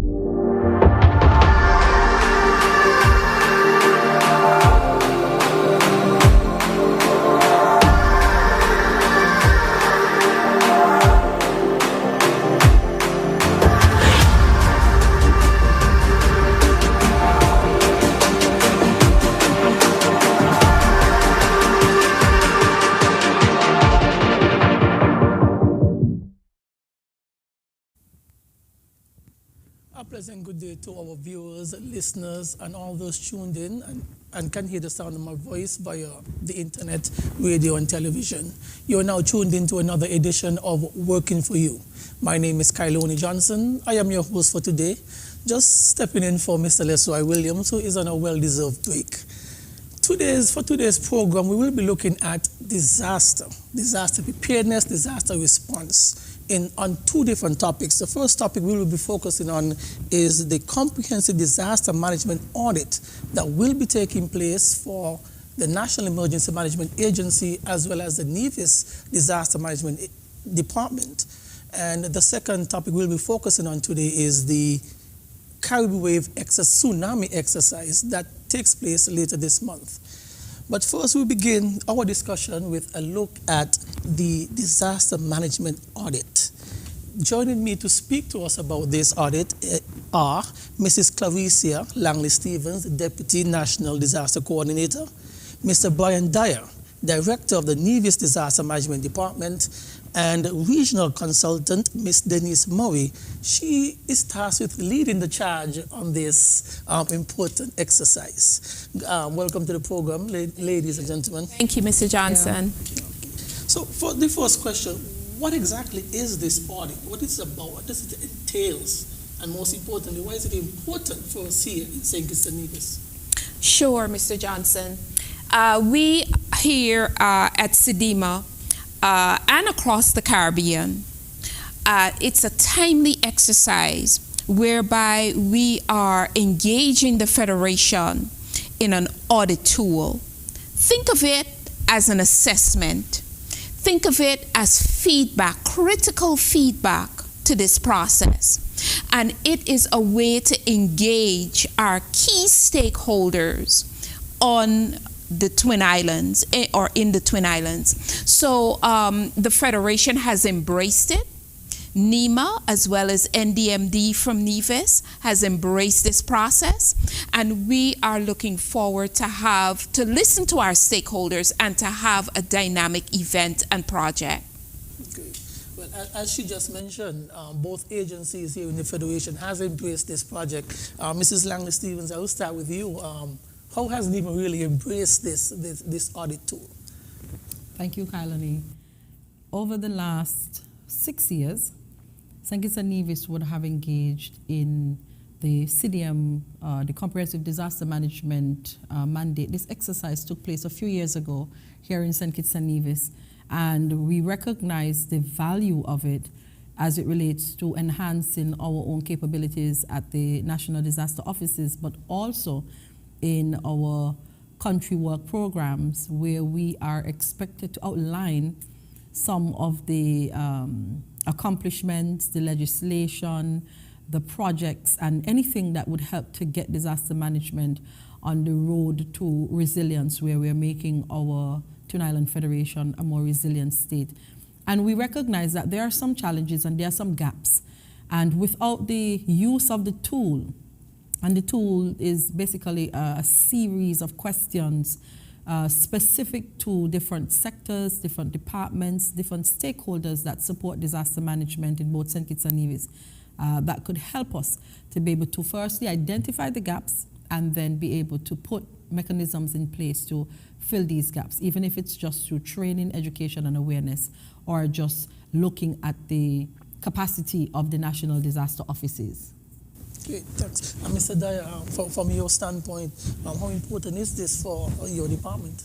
A pleasant good day to our viewers, listeners, and all those tuned in and can hear the sound of my voice via the internet, radio, and television. You are now tuned into another edition of Working for You. My name is Kyloni Johnson. I am your host for today, just stepping in for Mr. Leslie Williams, who is on a well-deserved break. For today's program, we will be looking at disaster preparedness, disaster response on two different topics. The first topic we will be focusing on is the comprehensive disaster management audit that will be taking place for the National Emergency Management Agency as well as the NIVIS Disaster Management Department. And the second topic we'll be focusing on today is the Caribbean Wave tsunami exercise that takes place later this month. But first, we'll begin our discussion with a look at the disaster management audit. Joining me to speak to us about this audit are Mrs. Claricia Langley-Stevens, Deputy National Disaster Coordinator, Mr. Brian Dyer, Director of the NIVIS Disaster Management Department, and Regional Consultant, Ms. Denise Murray. She is tasked with leading the charge on this important exercise. Welcome to the program, ladies and gentlemen. Thank you, Mr. Johnson. Yeah. So for the first question, what exactly is this audit? What is it about? What does it entails? And most importantly, why is it important for us here in St. Kitts and Nevis? Sure, Mr. Johnson. We here at SKNIS and across the Caribbean, it's a timely exercise whereby we are engaging the Federation in an audit tool. Think of it as an assessment. Think of it as feedback, critical feedback to this process. And it is a way to engage our key stakeholders on the Twin Islands, or in the Twin Islands. So the Federation has embraced it. NEMA, as well as NDMD from NIVIS, has embraced this process. And we are looking forward to listen to our stakeholders and to have a dynamic event and project. Okay. Well, as she just mentioned, both agencies here in the Federation has embraced this project. Mrs. Langley-Stevens, I will start with you. How has NEMA really embraced this audit tool? Thank you, Kyloni. Over the last 6 years, St. Kitts and Nevis would have engaged in the CDM, the Comprehensive Disaster Management mandate. This exercise took place a few years ago here in St. Kitts and Nevis, and we recognize the value of it as it relates to enhancing our own capabilities at the National Disaster Offices, but also in our country work programs, where we are expected to outline some of the accomplishments, the legislation, the projects, and anything that would help to get disaster management on the road to resilience, where we're making our Twin Island Federation a more resilient state. And we recognize that there are some challenges and there are some gaps. And without the use of the tool, and the tool is basically a series of questions specific to different sectors, different departments, different stakeholders that support disaster management in both St. Kitts and Nevis, that could help us to be able to firstly identify the gaps and then be able to put mechanisms in place to fill these gaps, even if it's just through training, education, and awareness, or just looking at the capacity of the National Disaster Offices. Great, thanks. And Mr. Dyer, from your standpoint, how important is this for your department?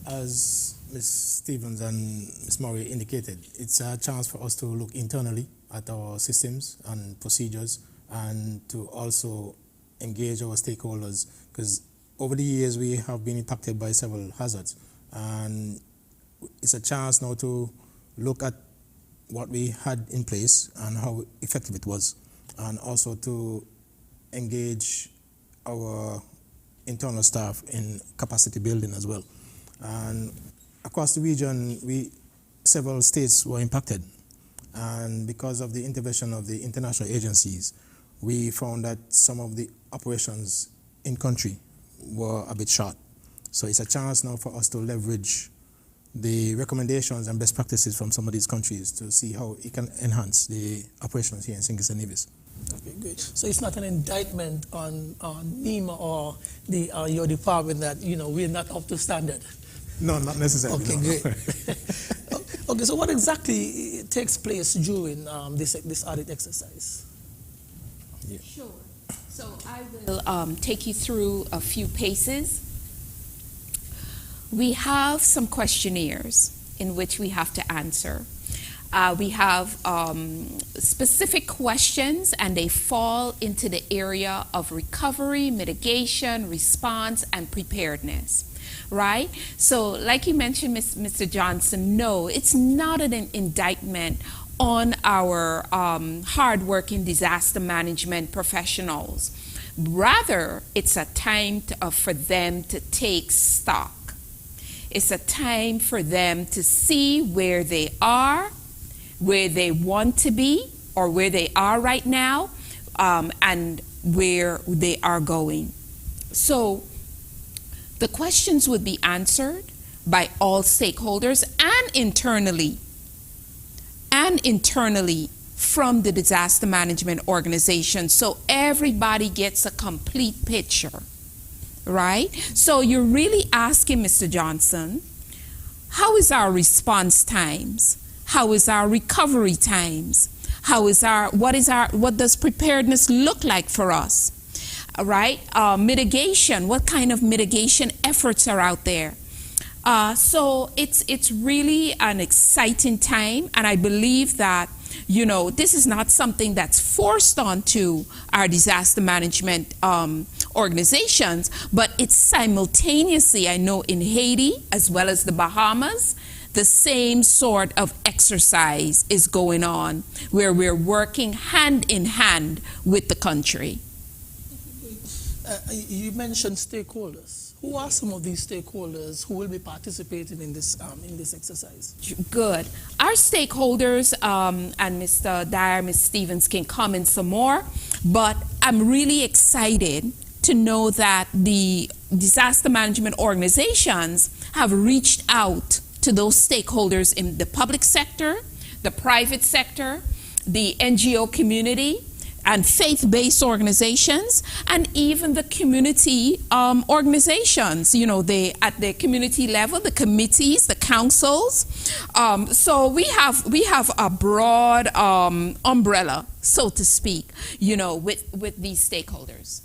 As Ms. Stevens and Ms. Murray indicated, it's a chance for us to look internally at our systems and procedures and to also engage our stakeholders, because over the years we have been impacted by several hazards, and it's a chance now to look at what we had in place and how effective it was. and also to engage our internal staff in capacity building as well. And across the region, several states were impacted. And because of the intervention of the international agencies, we found that some of the operations in country were a bit short. So it's a chance now for us to leverage the recommendations and best practices from some of these countries to see how it can enhance the operations here in St. Kitts and Nevis. Okay, great. So it's not an indictment on NEMA or your department that, we're not up to standard? No, not necessarily. Okay, no. great. Okay, so what exactly takes place during this audit exercise? Yeah. Sure. So I will take you through a few paces. We have some questionnaires in which we have to answer. We have specific questions, and they fall into the area of recovery, mitigation, response, and preparedness, right? So like you mentioned, Mr. Johnson, no, it's not an indictment on our hardworking disaster management professionals. Rather, it's a time for them to take stock. It's a time for them to see where they are, where they want to be, or where they are right now, and where they are going. So the questions would be answered by all stakeholders and internally from the disaster management organization. So everybody gets a complete picture, right? So you're really asking, Mr. Johnson, how is our response times? How is our recovery times? What does preparedness look like for us? All right, mitigation, what kind of mitigation efforts are out there? So it's really an exciting time, and I believe that, this is not something that's forced onto our disaster management organizations, but it's simultaneously, I know in Haiti as well as the Bahamas, the same sort of exercise is going on where we're working hand in hand with the country. You mentioned stakeholders. Who are some of these stakeholders who will be participating in this exercise? Good. Our stakeholders, and Mr. Dyer, Ms. Stevens can comment some more, but I'm really excited to know that the disaster management organizations have reached out to those stakeholders in the public sector, the private sector, the NGO community, and faith-based organizations, and even the community organizations, at the community level, the committees, the councils. So we have a broad umbrella, so to speak, with these stakeholders.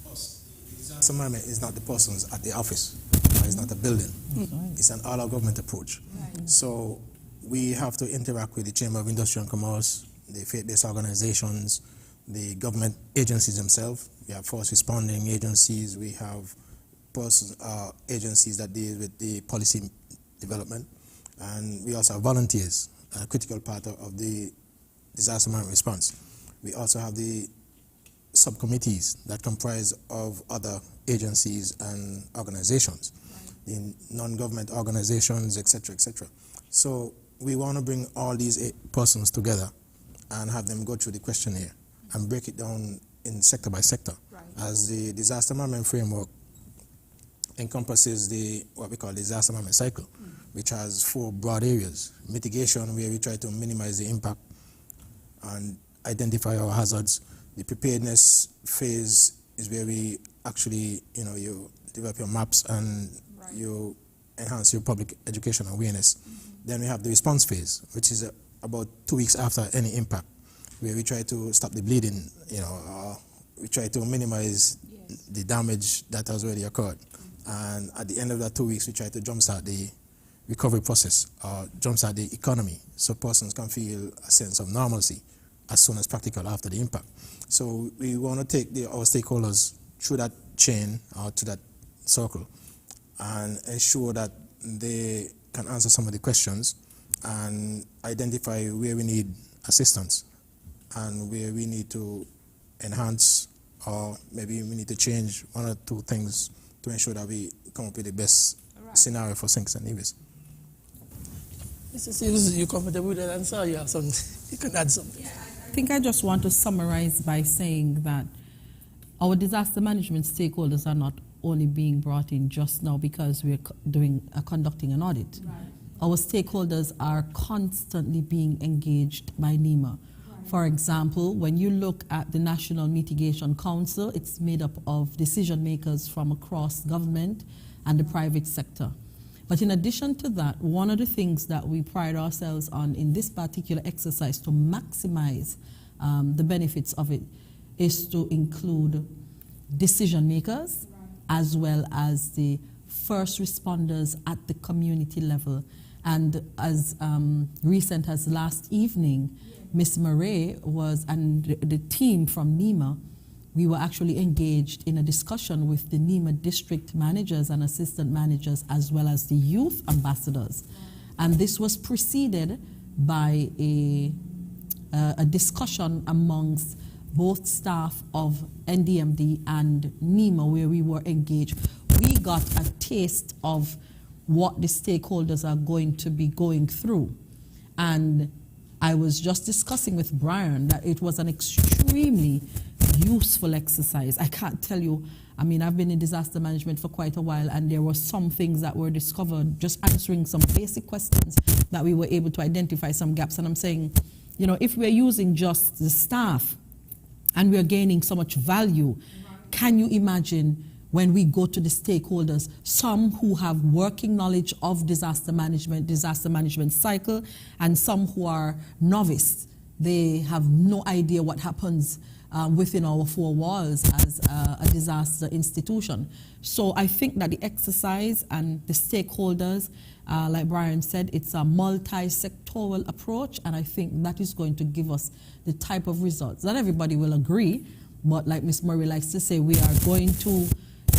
For us, the disaster management is not the persons at the office. It's not a building. Mm-hmm. It's an all-government approach. Right. So we have to interact with the Chamber of Industry and Commerce, the faith-based organizations, the government agencies themselves. We have first responding agencies. We have agencies that deal with the policy development. And we also have volunteers, a critical part of the disaster management response. We also have the subcommittees that comprise of other agencies and organizations, the non-government organizations, etc., etc. So we want to bring all these persons together and have them go through the questionnaire and break it down in sector by sector. Right. As the disaster management framework encompasses what we call disaster management cycle, which has 4 broad areas. Mitigation, where we try to minimize the impact and identify our hazards. The preparedness phase is where we actually, you develop your maps and you enhance your public education awareness. Then we have the response phase, which is about 2 weeks after any impact, where we try to stop the bleeding, we try to minimize the damage that has already occurred. And at the end of that 2 weeks, we try to jumpstart the recovery process, jumpstart the economy, so persons can feel a sense of normalcy as soon as practical after the impact. So we want to take our stakeholders through that chain or to that circle and ensure that they can answer some of the questions and identify where we need assistance, and where we need to enhance or maybe we need to change one or two things to ensure that we come up with the best scenario for St. Nevis. Mr. Seals, you comfortable with that answer? You have some, you can add something. I think I just want to summarize by saying that our disaster management stakeholders are not only being brought in just now because we're conducting an audit. Right. Our stakeholders are constantly being engaged by NEMA. Right. For example, when you look at the National Mitigation Council, it's made up of decision makers from across government and the private sector. But in addition to that, one of the things that we pride ourselves on in this particular exercise to maximize the benefits of it is to include decision makers as well as the first responders at the community level. And as recent as last evening, Ms. Murray and the team from NEMA, we were actually engaged in a discussion with the NEMA district managers and assistant managers as well as the youth ambassadors. And this was preceded by a discussion amongst both staff of NDMD and NEMA where we were engaged. We got a taste of what the stakeholders are going to be going through. And I was just discussing with Brian that it was an extremely useful exercise. I can't tell you, I mean, I've been in disaster management for quite a while, and there were some things that were discovered just answering some basic questions that we were able to identify some gaps. And I'm saying, you know, if we're using just the staff and we're gaining so much value, can you imagine when we go to the stakeholders, some who have working knowledge of disaster management cycle, and some who are novice. They have no idea what happens within our four walls as a disaster institution. So I think that the exercise and the stakeholders, like Brian said, it's a multi-sectoral approach, and I think that is going to give us the type of results. Not everybody will agree, but like Ms. Murray likes to say, we are going to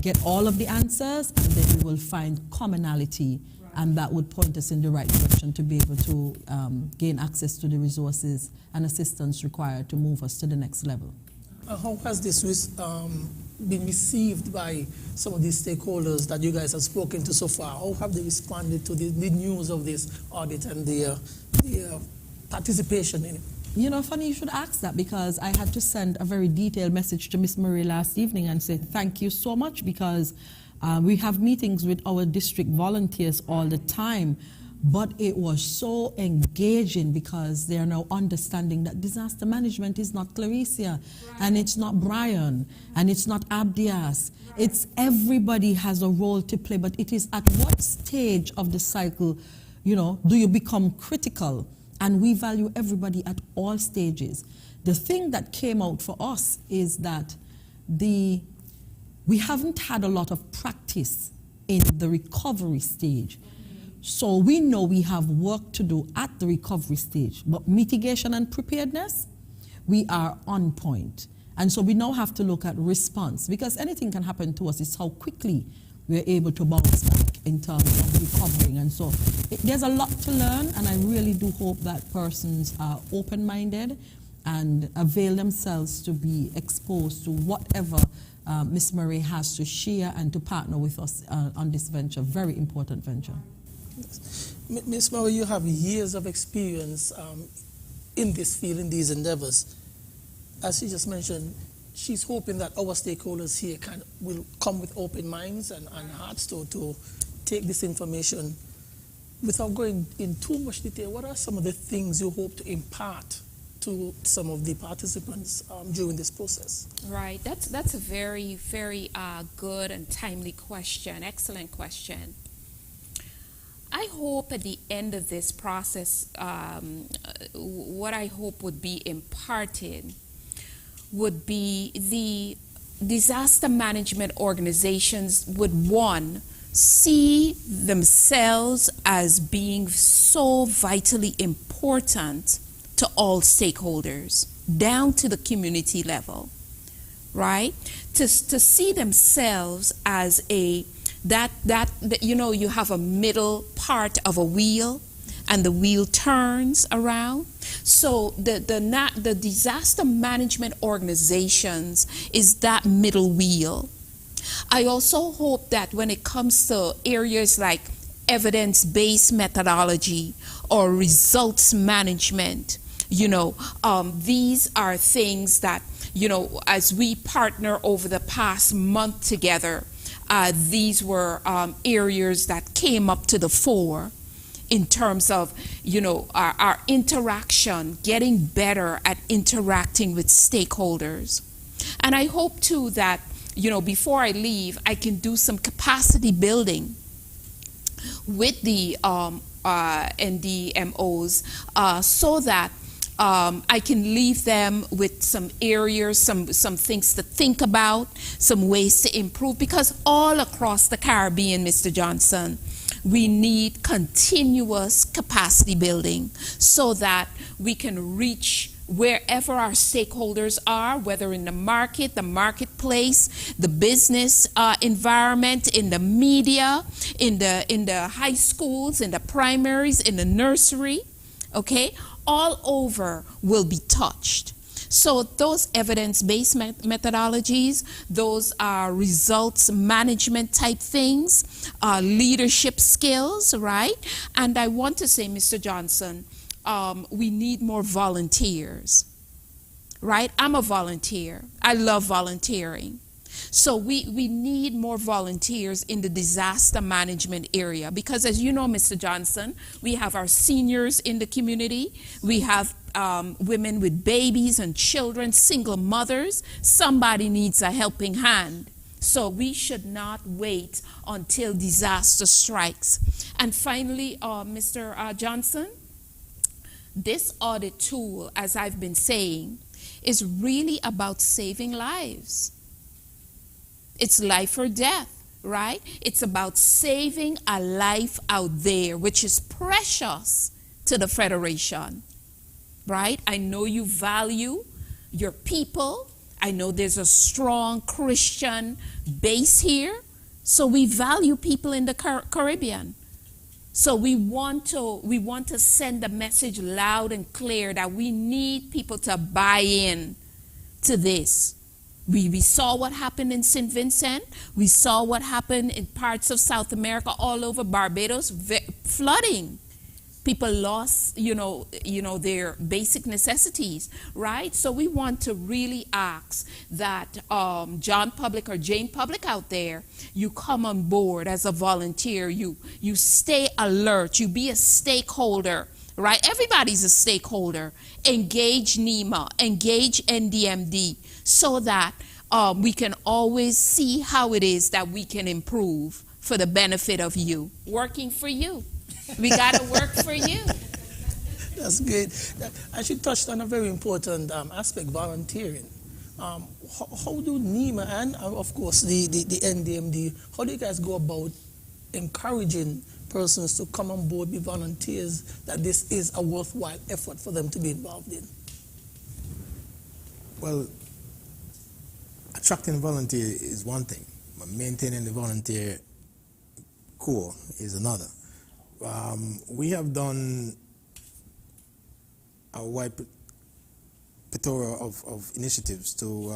get all of the answers, and then we will find commonality, and that would point us in the right direction to be able to gain access to the resources and assistance required to move us to the next level. How has this been received by some of these stakeholders that you guys have spoken to so far? How have they responded to the news of this audit and the participation in it? You know, funny you should ask that, because I had to send a very detailed message to Ms. Murray last evening and say thank you so much, because we have meetings with our district volunteers all the time, but it was so engaging because they are now understanding that disaster management is not Claricia, and it's not Brian, and it's not Abdias. It's everybody has a role to play, but it is at what stage of the cycle, you know, do you become critical? And we value everybody at all stages. The thing that came out for us is that we haven't had a lot of practice in the recovery stage. So we know we have work to do at the recovery stage, but mitigation and preparedness, we are on point. And so we now have to look at response, because anything can happen to us. It's how quickly we're able to bounce back in terms of recovering. And so there's a lot to learn, and I really do hope that persons are open-minded and avail themselves to be exposed to whatever Ms. Murray has to share and to partner with us on this venture, very important venture. Ms. Murray, you have years of experience in this field, in these endeavors. As she just mentioned, she's hoping that our stakeholders here will come with open minds and hearts to take this information. Without going in too much detail, what are some of the things you hope to impart to some of the participants during this process? Right, that's a very, very good and timely question, excellent question. I hope at the end of this process, what I hope would be imparted would be the disaster management organizations would, one, see themselves as being so vitally important to all stakeholders, down to the community level, right? To see themselves as that you know, you have a middle part of a wheel, and the wheel turns around. So the disaster management organizations is that middle wheel. I also hope that when it comes to areas like evidence-based methodology or results management, these are things that, as we partner over the past month together, these were areas that came up to the fore in terms of, our interaction, getting better at interacting with stakeholders. And I hope too that, before I leave, I can do some capacity building with the NDMOs so that I can leave them with some areas, some things to think about, some ways to improve, because all across the Caribbean, Mr. Johnson, we need continuous capacity building so that we can reach wherever our stakeholders are, whether in the market, the marketplace, the business environment, in the media, in the high schools, in the primaries, in the nursery, okay? All over will be touched. So those evidence-based methodologies, those are results management type things, leadership skills, right? And I want to say, Mr. Johnson, we need more volunteers, right? I'm a volunteer. I love volunteering. So we need more volunteers in the disaster management area because, as you know, Mr. Johnson, we have our seniors in the community. We have women with babies and children, single mothers. Somebody needs a helping hand. So we should not wait until disaster strikes. And finally, Mr. Johnson, this audit tool, as I've been saying, is really about saving lives. It's life or death, right? It's about saving a life out there, which is precious to the Federation, right? I know you value your people. I know there's a strong Christian base here. So we value people in the Caribbean. So we want to send a message loud and clear that we need people to buy in to this. We saw what happened in St. Vincent. We saw what happened in parts of South America, all over Barbados, flooding. People lost, their basic necessities, right? So we want to really ask that John Public or Jane Public out there, you come on board as a volunteer. You stay alert. You be a stakeholder, right? Everybody's a stakeholder. Engage NEMA, engage NDMD, so that we can always see how it is that we can improve for the benefit of you. Working for you. We got to work for you. That's good. And she touched on a very important aspect, volunteering. How do NEMA and, of course, the NDMD, how do you guys go about encouraging persons to come on board, be volunteers, that this is a worthwhile effort for them to be involved in? Well, attracting volunteer is one thing, but maintaining the volunteer core is another. We have done a wide plethora of initiatives to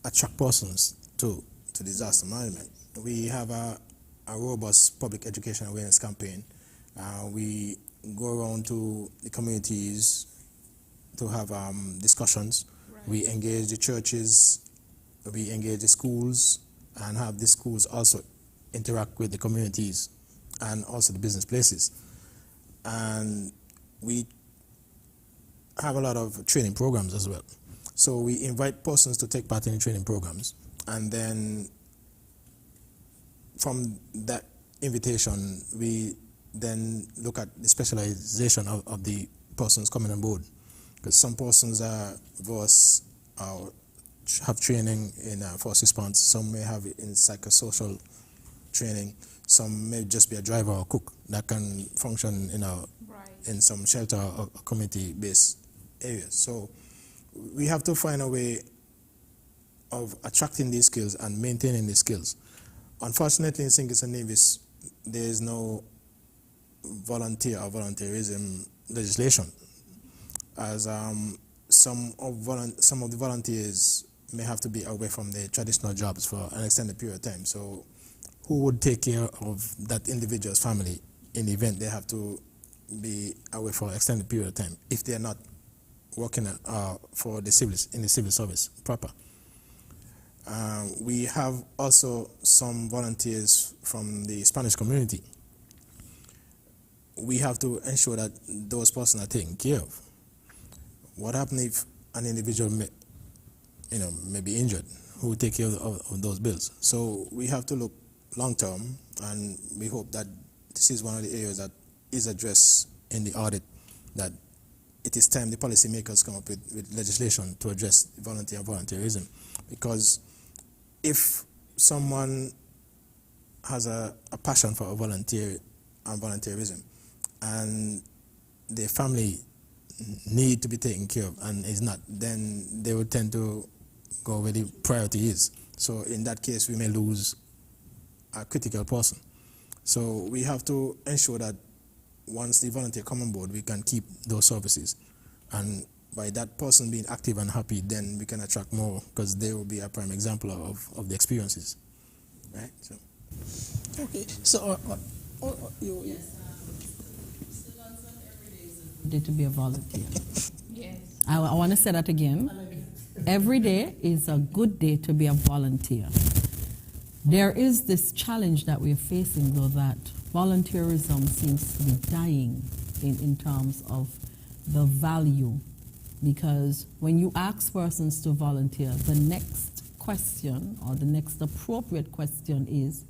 attract persons to disaster management. We have a robust public education awareness campaign. We go around to the communities to have discussions. Right. We engage the churches, we engage the schools, and have the schools also interact with the communities and also the business places. And we have a lot of training programs as well. So we invite persons to take part in the training programs, and then from that invitation, we then look at the specialization of the persons coming on board. Because some persons have training in first response, some may have it in psychosocial training, some may just be a driver or cook that can function in some shelter or community-based areas. So we have to find a way of attracting these skills and maintaining these skills. Unfortunately, in St. Kitts and Nevis, there is no volunteer or volunteerism legislation, as some of the volunteers may have to be away from their traditional jobs for an extended period of time. So who would take care of that individual's family in the event they have to be away for an extended period of time if they are not working for the in the civil service proper? We have also some volunteers from the Spanish community. We have to ensure that those persons are taken care of. What happens if an individual may be injured? Who will take care of those bills? So we have to look long term, and we hope that this is one of the areas that is addressed in the audit, that it is time the policymakers come up with legislation to address volunteer and volunteerism. Because if someone has a passion for a volunteer and volunteerism, and their family need to be taken care of and is not, then they would tend to go where the priority is. So in that case, we may lose a critical person. So we have to ensure that once the volunteer come on board, we can keep those services. And by that person being active and happy, then we can attract more, because they will be a prime example of the experiences. Right? So. Okay. So, Yes. Day to be a volunteer. Yes. I want to say that again. Every day is a good day to be a volunteer. There is this challenge that we're facing, though, that volunteerism seems to be dying in terms of the value, because when you ask persons to volunteer, the next question or the next appropriate question is,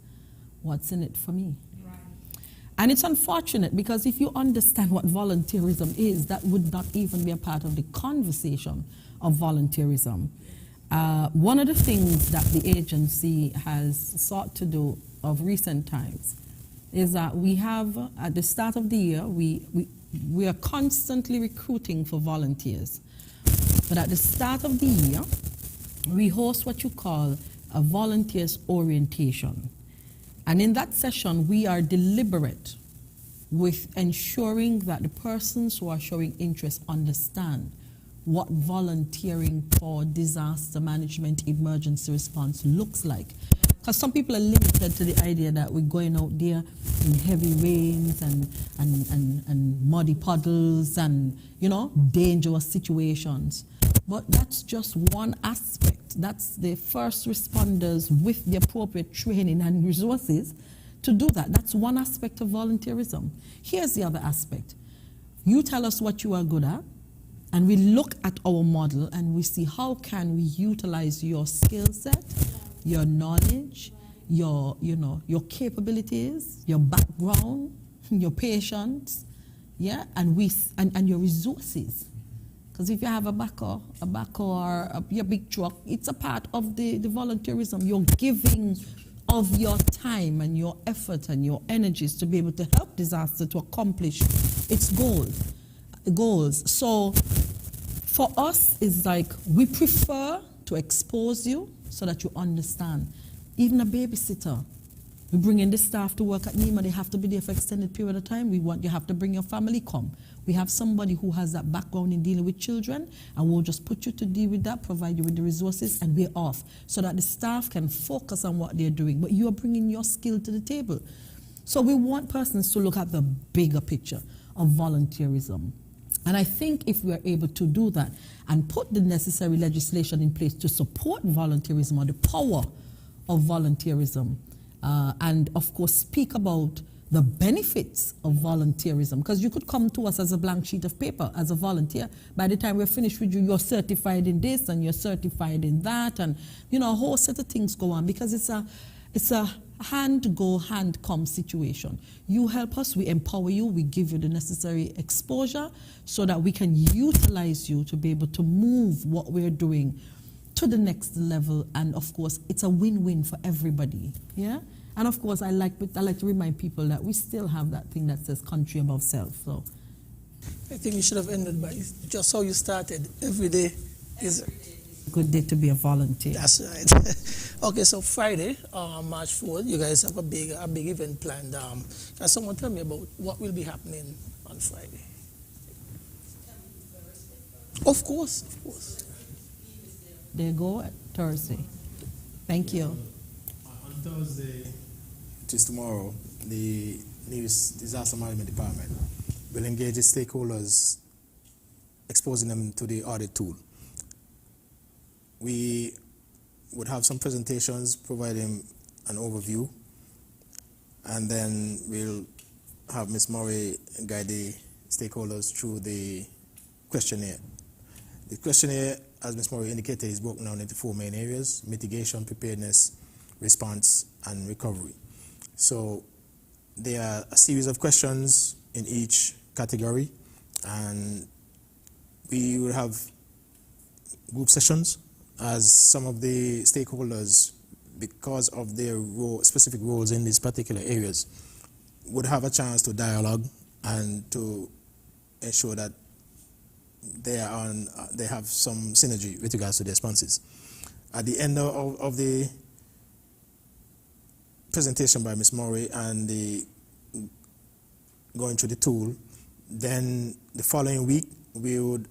what's in it for me? And it's unfortunate, because if you understand what volunteerism is, that would not even be a part of the conversation of volunteerism. One of the things that the agency has sought to do of recent times is that we have, at the start of the year, we are constantly recruiting for volunteers. But at the start of the year, we host what you call a volunteers orientation. And in that session, we are deliberate with ensuring that the persons who are showing interest understand what volunteering for disaster management, emergency response looks like. Because some people are limited to the idea that we're going out there in heavy rains and muddy puddles and, dangerous situations. But that's just one aspect. That's the first responders with the appropriate training and resources to do that. That's one aspect of volunteerism. Here's the other aspect. You tell us what you are good at, and we look at our model and we see how can we utilize your skill set, your knowledge, your capabilities, your background, your patience, and your resources. Because if you have a backer or your big truck, it's a part of the volunteerism. You're giving of your time and your effort and your energies to be able to help disaster to accomplish its goals. So for us, it's like we prefer to expose you so that you understand. Even a babysitter, we bring in the staff to work at NEMA, they have to be there for extended period of time. You have to bring your family, come. We have somebody who has that background in dealing with children, and we'll just put you to deal with that, provide you with the resources, and we're off, so that the staff can focus on what they're doing. But you are bringing your skill to the table. So we want persons to look at the bigger picture of volunteerism. And I think if we are able to do that and put the necessary legislation in place to support volunteerism or the power of volunteerism, and of course speak about the benefits of volunteerism, because you could come to us as a blank sheet of paper as a volunteer. By the time we're finished with you, you're certified in this and you're certified in that, and a whole set of things go on, because it's a hand go, hand come situation. You help us, we empower you, we give you the necessary exposure so that we can utilize you to be able to move what we're doing to the next level. And of course, it's a win-win for everybody. Yeah. And of course, I like to remind people that we still have that thing that says country above self. So I think you should have ended by just how you started. Every day is Good day to be a volunteer. That's right. Okay, so Friday, March 4th, you guys have a big event planned. Can someone tell me about what will be happening on Friday? Of course. There you go, Thursday. Thank you. On Thursday, which is tomorrow, the NIS Disaster Management Department will engage its stakeholders, exposing them to the audit tool. We would have some presentations providing an overview, and then we'll have Ms. Murray guide the stakeholders through the questionnaire. The questionnaire, as Ms. Murray indicated, is broken down into 4 main areas: mitigation, preparedness, response, and recovery. So there are a series of questions in each category, and we will have group sessions as some of the stakeholders, because of their specific roles in these particular areas, would have a chance to dialogue and to ensure that they have some synergy with regards to their responses. At the end of the presentation by Ms. Murray and the going through the tool, then the following week we would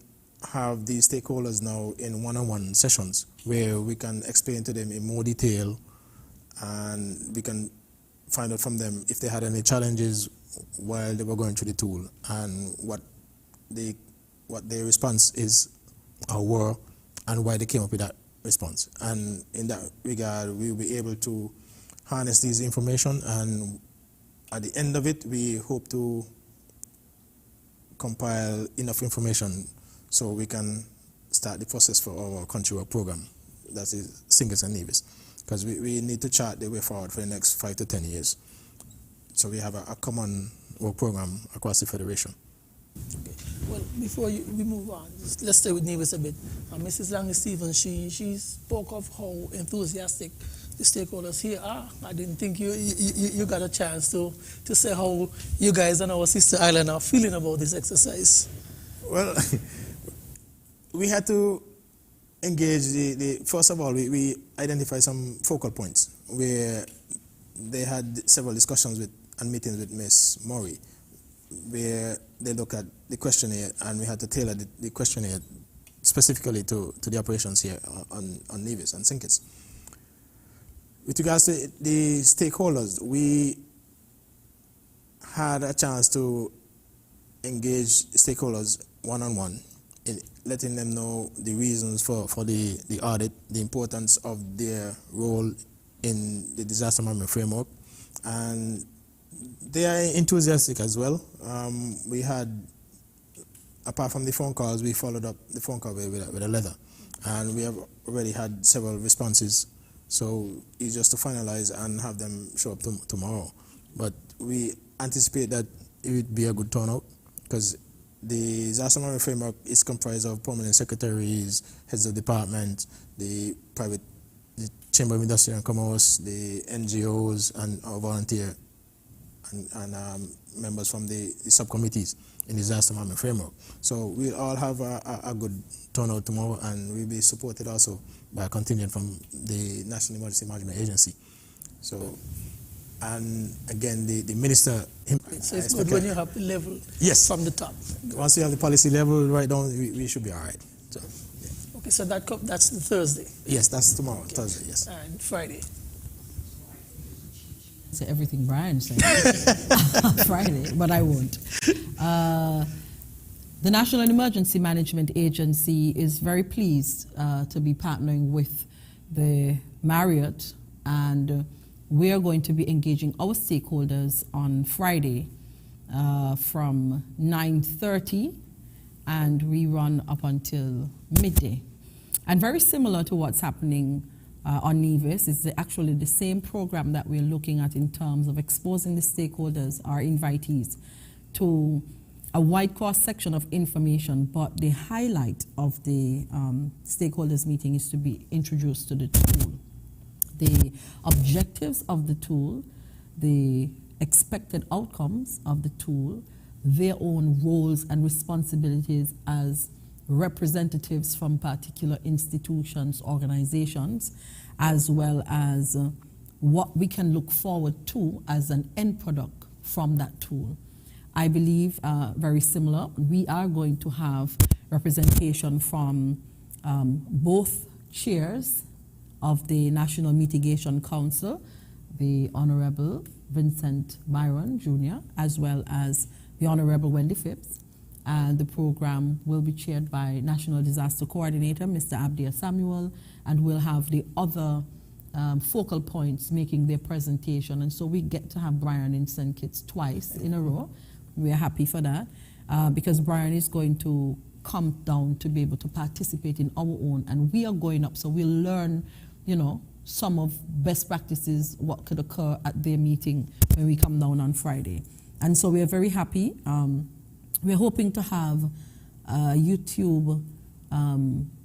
have these stakeholders now in one-on-one sessions where we can explain to them in more detail, and we can find out from them if they had any challenges while they were going through the tool and what their response is or were and why they came up with that response. And in that regard, we will be able to harness this information, and at the end of it, we hope to compile enough information so we can start the process for our country work program, that is SKNIS and NIS, because we need to chart the way forward for the next 5 to 10 years. So we have a common work program across the Federation. Okay. Well, before we move on, let's stay with NIS a bit. Mrs. Langley Stevens, she spoke of how enthusiastic the stakeholders here are. I didn't think you got a chance to say how you guys on our sister island are feeling about this exercise. Well, we had to engage first of all, we identified some focal points where they had several discussions with and meetings with Ms. Murray, where they look at the questionnaire, and we had to tailor the questionnaire specifically to the operations here on NIS and SKNIS. With regards to the stakeholders, we had a chance to engage stakeholders one-on-one, in letting them know the reasons for the audit, the importance of their role in the disaster management framework, and they are enthusiastic as well. We had, apart from the phone calls, we followed up the phone call with a letter, and we have already had several responses. So it's just to finalize and have them show up tomorrow. But we anticipate that it would be a good turnout, because the disaster management framework is comprised of permanent secretaries, heads of department, the Chamber of Industry and Commerce, the NGOs, and our volunteer and members from the subcommittees in the disaster management framework. So we'll all have a good turnout tomorrow, and we'll be supported also by a contingent from the National Emergency Management Agency. So, and again, the minister... So it's good when you have the level from the top. Once you have the policy level right down, we should be all right. So, yeah. Okay, so that's the Thursday? Yes, that's tomorrow, okay. Thursday, yes. And Friday? Say everything Brian said Friday, but I won't. The National Emergency Management Agency is very pleased to be partnering with the Marriott, and we are going to be engaging our stakeholders on Friday from 9:30, and we run up until midday. And very similar to what's happening on NIS, is actually the same program that we're looking at in terms of exposing the stakeholders, our invitees, to a wide cross-section of information, but the highlight of the stakeholders meeting is to be introduced to the tool. The objectives of the tool, the expected outcomes of the tool, their own roles and responsibilities as representatives from particular institutions, organizations, as well as what we can look forward to as an end product from that tool. I believe very similar. We are going to have representation from both chairs of the National Mitigation Council, the Honorable Vincent Byron Jr., as well as the Honorable Wendy Phipps. And the program will be chaired by National Disaster Coordinator, Mr. Abdia Samuel, and we'll have the other focal points making their presentation. And so we get to have Brian in St. Kitts twice in a row. We are happy for that because Brian is going to come down to be able to participate in our own, and we are going up, so we'll learn, you know, some of best practices, what could occur at their meeting when we come down on Friday. And so we are very happy. We're hoping to have YouTube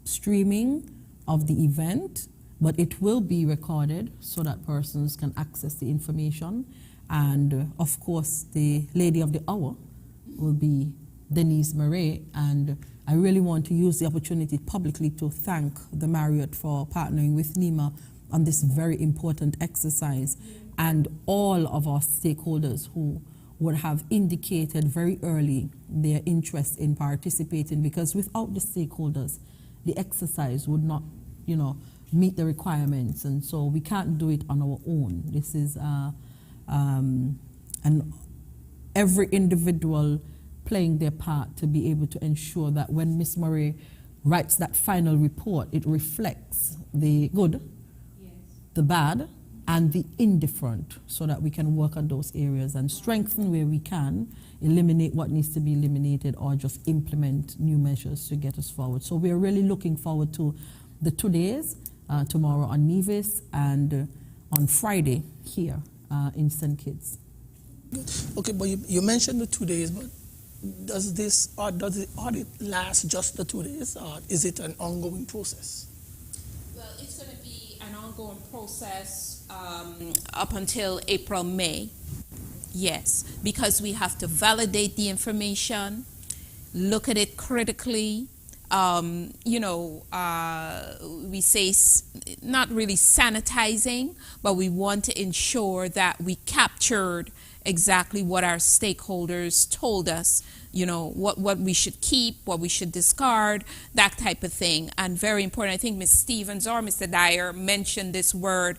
streaming of the event, but it will be recorded so that persons can access the information. And of course, the lady of the hour will be Denise Murray. And I really want to use the opportunity publicly to thank the Marriott for partnering with NEMA on this very important exercise, and all of our stakeholders who would have indicated very early their interest in participating, because without the stakeholders, the exercise would not, you know, meet the requirements, and so we can't do it on our own. This is and every individual playing their part to be able to ensure that when Ms. Murray writes that final report, it reflects the good, yes, the bad, and the indifferent, so that we can work on those areas and strengthen where we can, eliminate what needs to be eliminated, or just implement new measures to get us forward. So we're really looking forward to the 2 days, tomorrow on Nevis and on Friday here in St. Kitts. Okay, but you mentioned the 2 days, but does the audit last just the 2 days, or is it an ongoing process? Well, it's going to be an ongoing process up until April, May. Yes, because we have to validate the information, look at it critically. You know, we say not really sanitizing, but we want to ensure that we captured exactly what our stakeholders told us, you know, what we should keep, what we should discard, that type of thing. And very important, I think Ms. Stevens or Mr. Dyer mentioned this word,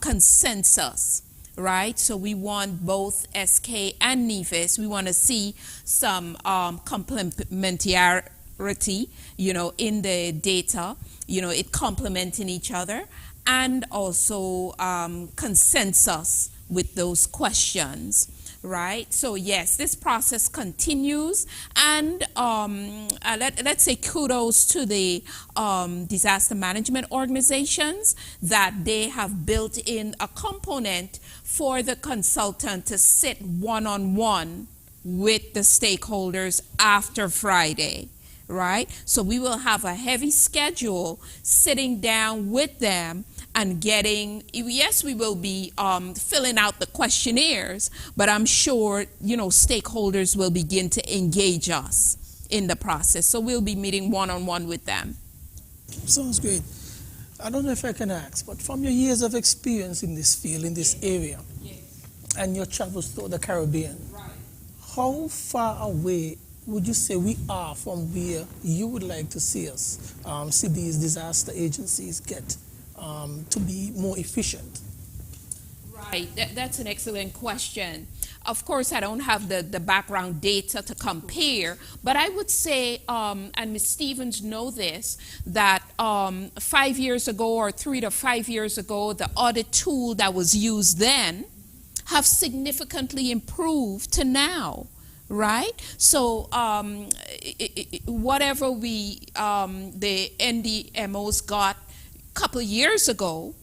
consensus, right? So we want both SK and Nevis, we want to see some complementarity, you know, in the data, you know, it complementing each other, and also consensus with those questions, right? So yes, this process continues, and let's say kudos to the disaster management organizations that they have built in a component for the consultant to sit one-on-one with the stakeholders after Friday, right? So we will have a heavy schedule sitting down with them and getting, yes, we will be filling out the questionnaires, but I'm sure, you know, stakeholders will begin to engage us in the process. So we'll be meeting one-on-one with them. Sounds great. I don't know if I can ask, but from your years of experience in this field, in this area, yes, and your travels through the Caribbean, right, how far away would you say we are from where you would like to see us, see these disaster agencies get to be more efficient? Right, that's an excellent question. Of course, I don't have the background data to compare, but I would say, and Ms. Stevens know this, that 5 years ago or 3 to 5 years ago, the audit tool that was used then have significantly improved to now. Right? So whatever the NDMOs got a couple of years ago,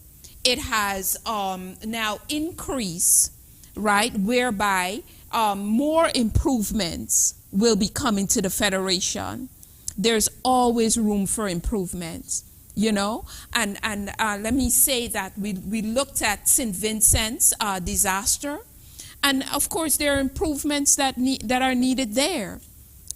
it has now increased, right? Whereby more improvements will be coming to the Federation. There's always room for improvements, you know? And let me say that we looked at St. Vincent's disaster. And of course, there are improvements that are needed there.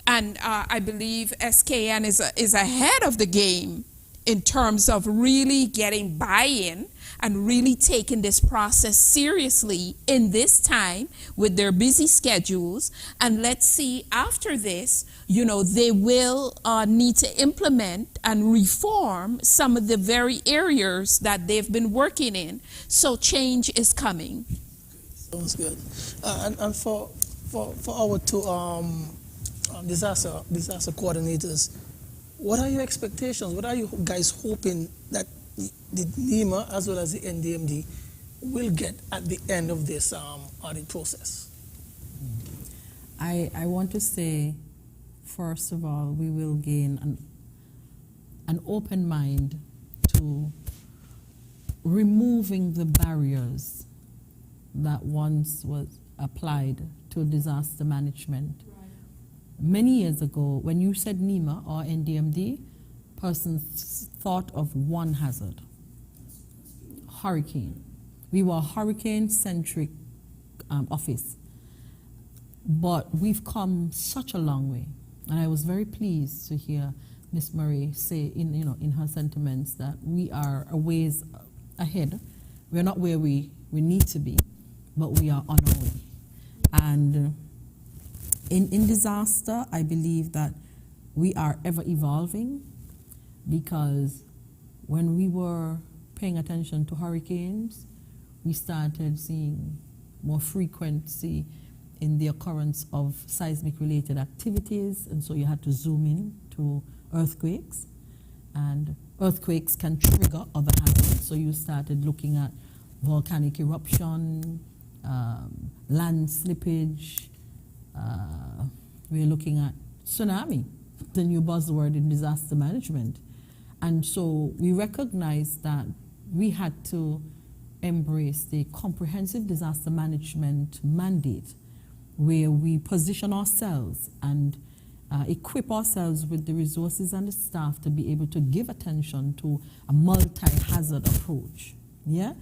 And I believe SKN is ahead of the game in terms of really getting buy-in and really taking this process seriously in this time with their busy schedules. And let's see, after this, you know, they will need to implement and reform some of the very areas that they've been working in. So change is coming. Sounds good. And for our two disaster coordinators, what are your expectations? What are you guys hoping that the NEMA as well as the NDMD will get at the end of this audit process? I want to say, first of all, we will gain an open mind to removing the barriers that once was applied to disaster management. Many years ago, when you said NEMA or NDMD, persons thought of one hazard: hurricane. We were a hurricane-centric office, but we've come such a long way. And I was very pleased to hear Ms. Murray say in her sentiments that we are a ways ahead. We're not where we need to be, but we are on our way. And in disaster, I believe that we are ever evolving, because when we were paying attention to hurricanes, we started seeing more frequency in the occurrence of seismic-related activities, and so you had to zoom in to earthquakes, and earthquakes can trigger other hazards. So you started looking at volcanic eruption, land slippage. We're looking at tsunami, the new buzzword in disaster management. And so we recognized that we had to embrace the comprehensive disaster management mandate, where we position ourselves and equip ourselves with the resources and the staff to be able to give attention to a multi-hazard approach. Yeah?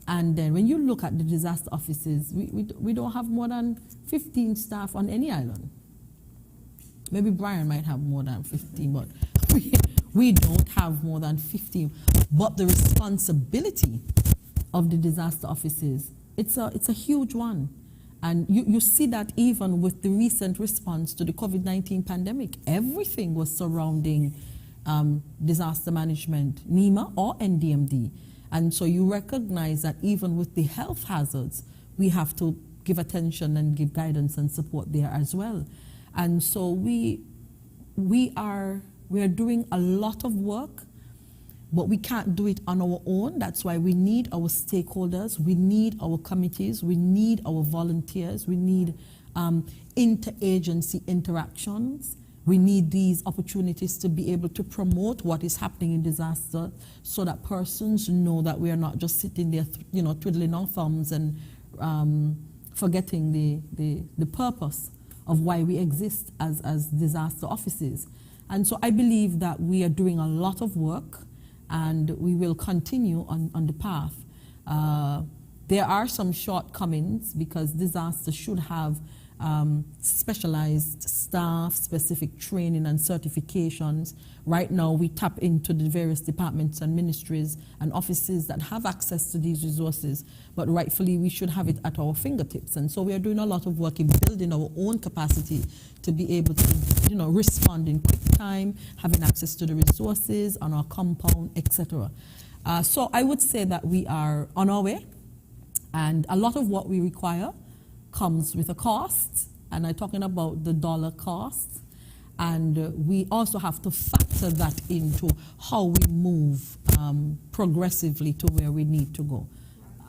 And then when you look at the disaster offices, we don't have more than 15 staff on any island. Maybe Brian might have more than 15, but we don't have more than 15. But the responsibility of the disaster offices, it's a huge one. And you see that even with the recent response to the COVID-19 pandemic, everything was surrounding disaster management, NEMA or NDMD. And so you recognize that even with the health hazards, we have to give attention and give guidance and support there as well. And so we are doing a lot of work, but we can't do it on our own. That's why we need our stakeholders, we need our committees, we need our volunteers, we need interagency interactions. We need these opportunities to be able to promote what is happening in disaster, so that persons know that we are not just sitting there, twiddling our thumbs and forgetting the purpose of why we exist as disaster offices. And so I believe that we are doing a lot of work, and we will continue on the path. There are some shortcomings, because disaster should have specialized staff, specific training and certifications. Right now, we tap into the various departments and ministries and offices that have access to these resources, but rightfully we should have it at our fingertips. And so we are doing a lot of work in building our own capacity to be able to, respond in quick time, having access to the resources on our compound, etc. So I would say that we are on our way, and a lot of what we require comes with a cost, and I'm talking about the dollar cost, and we also have to factor that into how we move progressively to where we need to go.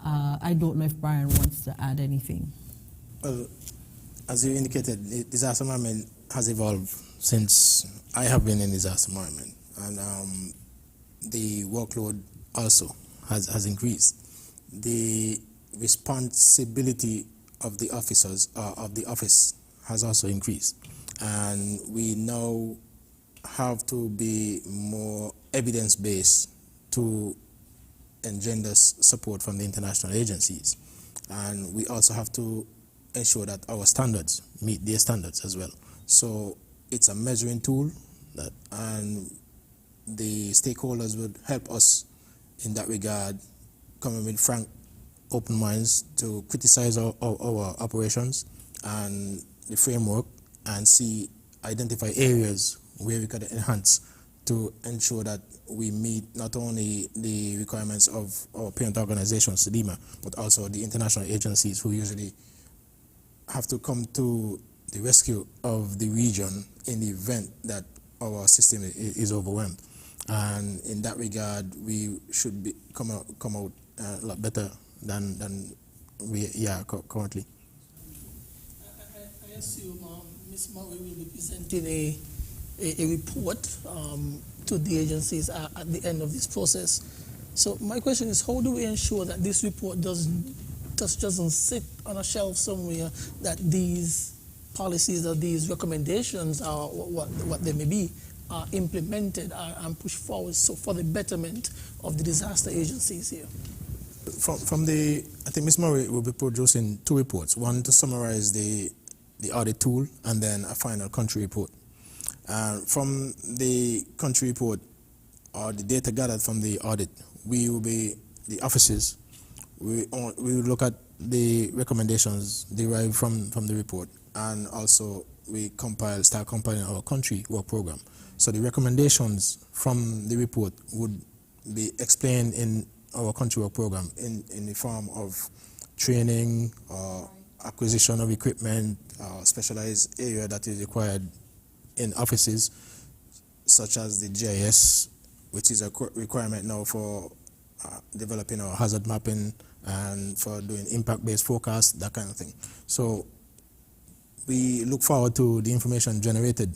I don't know if Brian wants to add anything. Well, as you indicated, disaster management has evolved since I have been in disaster management, and the workload also has increased. The responsibility of the officers of the office has also increased, and we now have to be more evidence-based to engender support from the international agencies, and we also have to ensure that our standards meet their standards as well. So it's a measuring tool, and the stakeholders would help us in that regard, coming with frank, open minds to criticize our operations and the framework and identify areas where we could enhance to ensure that we meet not only the requirements of our parent organization, SKNIS, but also the international agencies who usually have to come to the rescue of the region in the event that our system is overwhelmed. And in that regard, we should come out a lot better than we are currently. I assume Ms. Murray will be presenting a report to the agencies at the end of this process. So my question is, how do we ensure that this report doesn't sit on a shelf somewhere, that these policies or these recommendations, or what they may be, are implemented and pushed forward so for the betterment of the disaster agencies here? I think Ms. Murray will be producing 2 reports, one to summarize the audit tool and then a final country report. From the country report, or the data gathered from the audit, we will be, the offices, we will look at the recommendations derived from the report, and also we start compiling our country work program. So the recommendations from the report would be explained in our country work program in the form of training, acquisition of equipment, specialized area that is required in offices, such as the GIS, which is a requirement now for developing our hazard mapping and for doing impact-based forecast, that kind of thing. So we look forward to the information generated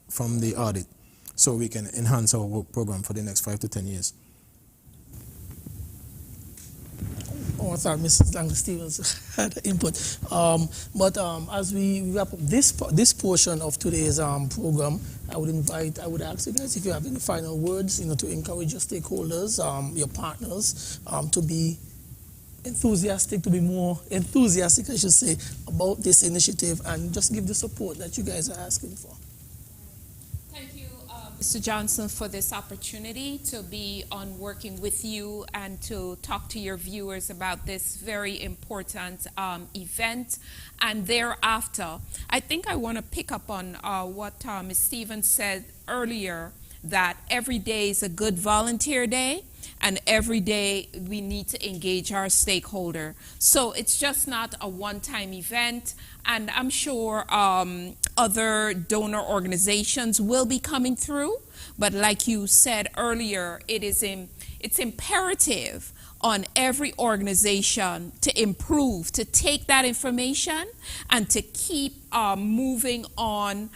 from the audit so we can enhance our work program for the next 5 to 10 years. Oh, I thought Mrs. Langley-Stevens had input. But as we wrap up this portion of today's program, I would ask you guys if you have any final words, to encourage your stakeholders, your partners, to be enthusiastic, to be more enthusiastic, I should say, about this initiative, and just give the support that you guys are asking for. Thank you, Mr. Johnson, for this opportunity to be on working with you and to talk to your viewers about this very important event. And thereafter, I think I want to pick up on what Ms. Stevens said earlier, that every day is a good volunteer day, and every day we need to engage our stakeholder. So it's just not a one-time event, and I'm sure other donor organizations will be coming through, but like you said earlier, it's imperative on every organization to improve, to take that information and to keep moving on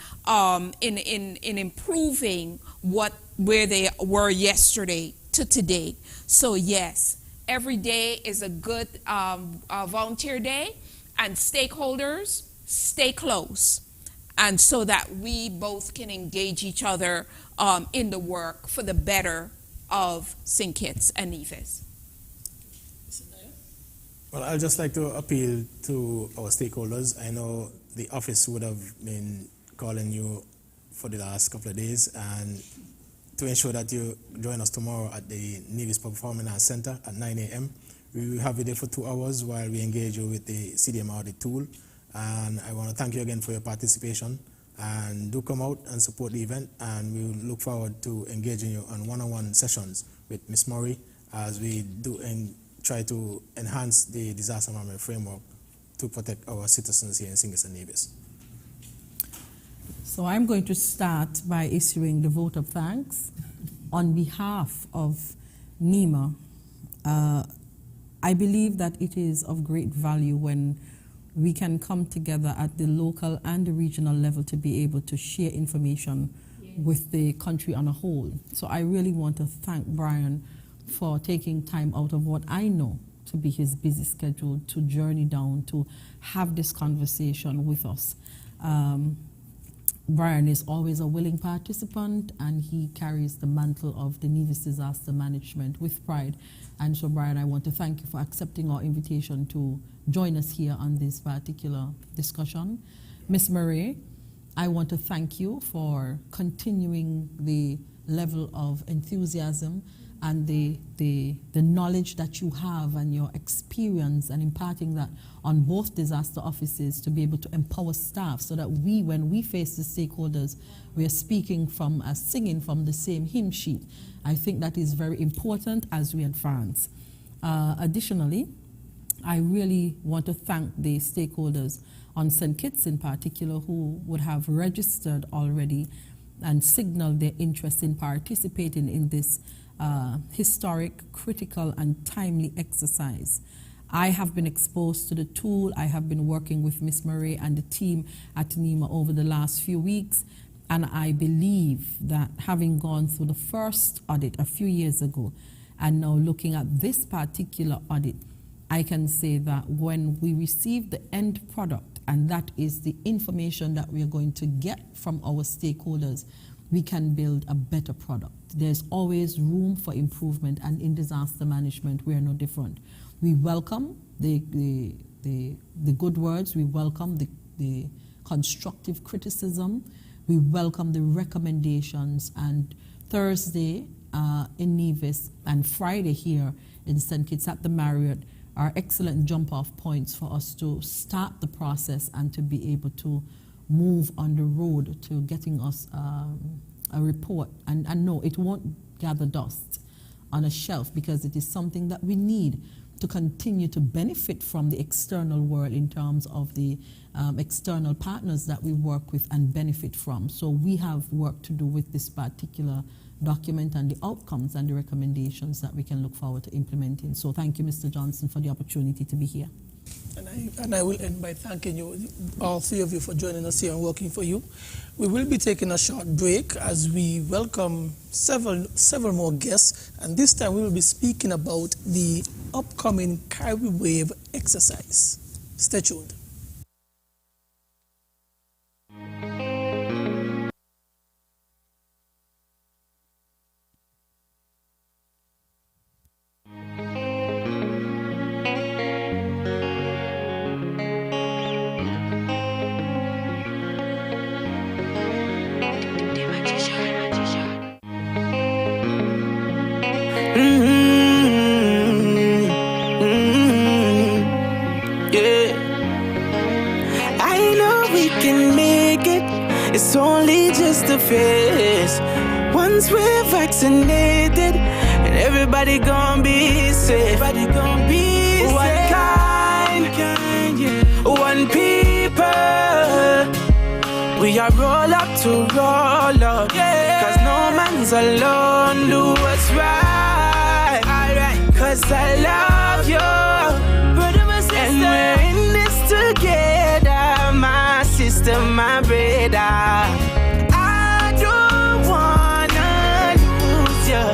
in improving where they were yesterday to today. So yes, every day is a good volunteer day, and stakeholders, stay close, and so that we both can engage each other in the work for the better of St. Kitts and Nevis. Well, I'd just like to appeal to our stakeholders. I know the office would have been calling you for the last couple of days, and to ensure that you join us tomorrow at the Nevis Performing Arts Center at 9 a.m. We will have you there for 2 hours while we engage you with the CDM audit tool. And I want to thank you again for your participation. And do come out and support the event. And we will look forward to engaging you on one-on-one sessions with Ms. Murray as we do and try to enhance the disaster management framework to protect our citizens here in St. Kitts and Nevis. So I'm going to start by issuing the vote of thanks on behalf of NEMA. I believe that it is of great value when we can come together at the local and the regional level to be able to share information with the country on a whole. So I really want to thank Brian for taking time out of what I know to be his busy schedule to journey down to have this conversation with us. Brian is always a willing participant, and he carries the mantle of the Nevis disaster management with pride. And so, Brian, I want to thank you for accepting our invitation to join us here on this particular discussion. Ms. Murray, I want to thank you for continuing the level of enthusiasm and the knowledge that you have and your experience, and imparting that on both disaster offices to be able to empower staff so that when we face the stakeholders, we are singing from the same hymn sheet. I think that is very important as we advance. Additionally, I really want to thank the stakeholders on St. Kitts in particular, who would have registered already and signaled their interest in participating in this historic, critical, and timely exercise. I have been exposed to the tool. I have been working with Ms. Murray and the team at NEMA over the last few weeks, and I believe that having gone through the first audit a few years ago and now looking at this particular audit, I can say that when we receive the end product, and that is the information that we are going to get from our stakeholders, we can build a better product. There's always room for improvement, and in disaster management, we are no different. We welcome the good words, we welcome the constructive criticism, we welcome the recommendations, and Thursday in Nevis and Friday here in St. Kitts at the Marriott are excellent jump-off points for us to start the process and to be able to move on the road to getting us a report. And no, it won't gather dust on a shelf, because it is something that we need to continue to benefit from the external world in terms of the external partners that we work with and benefit from. So we have work to do with this particular document and the outcomes and the recommendations that we can look forward to implementing. So thank you, Mr. Johnson, for the opportunity to be here. And I will end by thanking you, all three of you, for joining us here and working for you. We will be taking a short break as we welcome several more guests, and this time we will be speaking about the upcoming Caribbean Wave exercise. Stay tuned. It's only just a phase. Once we're vaccinated, and everybody gon' be safe. Everybody gon' be safe. One kind, yeah. One people. We are roll up to roll up, yeah. 'Cause no man's alone. Do what's right, alright. 'Cause I love you, brother, my sister. And we're in this together, my sister, my brother. I don't wanna lose you.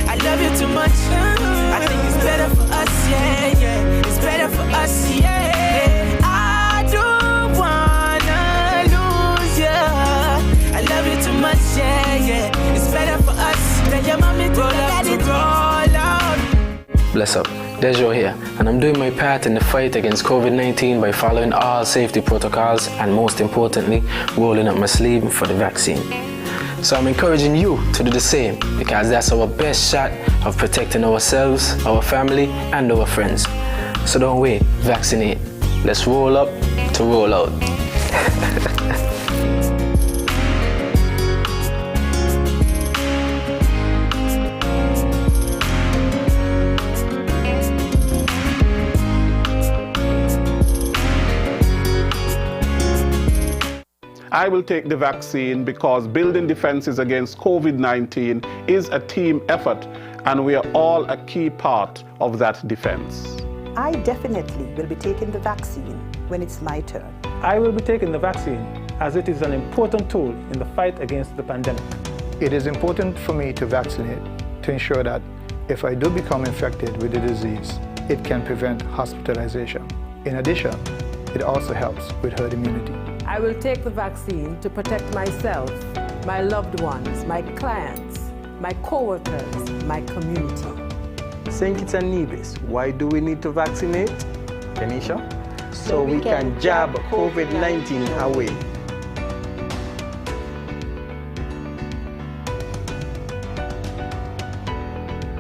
I love you too much. I think it's better for us, yeah, yeah. It's better for us, yeah. I don't wanna lose you. I love you too much, yeah, yeah. It's better for us. Tell your mommy to roll out. Bless up. Dejo here, and I'm doing my part in the fight against COVID-19 by following all safety protocols and, most importantly, rolling up my sleeve for the vaccine. So I'm encouraging you to do the same, because that's our best shot of protecting ourselves, our family, and our friends. So don't wait, vaccinate. Let's roll up to roll out. I will take the vaccine because building defenses against COVID-19 is a team effort, and we are all a key part of that defense. I definitely will be taking the vaccine when it's my turn. I will be taking the vaccine as it is an important tool in the fight against the pandemic. It is important for me to vaccinate to ensure that if I do become infected with the disease, it can prevent hospitalization. In addition, it also helps with herd immunity. I will take the vaccine to protect myself, my loved ones, my clients, my co-workers, my community. St. Kitts and Nevis, why do we need to vaccinate? Kenisha? So we can jab COVID-19 away.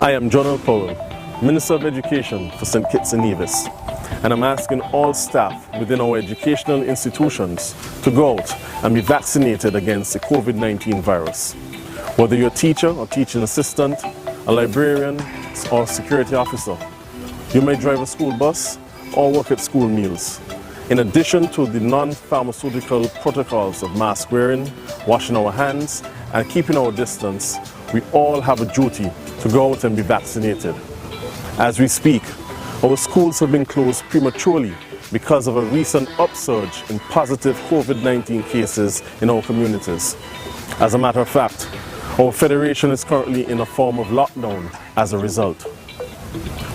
I am John Powell, Minister of Education for St. Kitts and Nevis, and I'm asking all staff within our educational institutions to go out and be vaccinated against the COVID-19 virus. Whether you're a teacher or teaching assistant, a librarian or security officer, you may drive a school bus or work at school meals. In addition to the non-pharmaceutical protocols of mask wearing, washing our hands, and keeping our distance, we all have a duty to go out and be vaccinated. As we speak, our schools have been closed prematurely because of a recent upsurge in positive COVID-19 cases in our communities. As a matter of fact, our federation is currently in a form of lockdown as a result.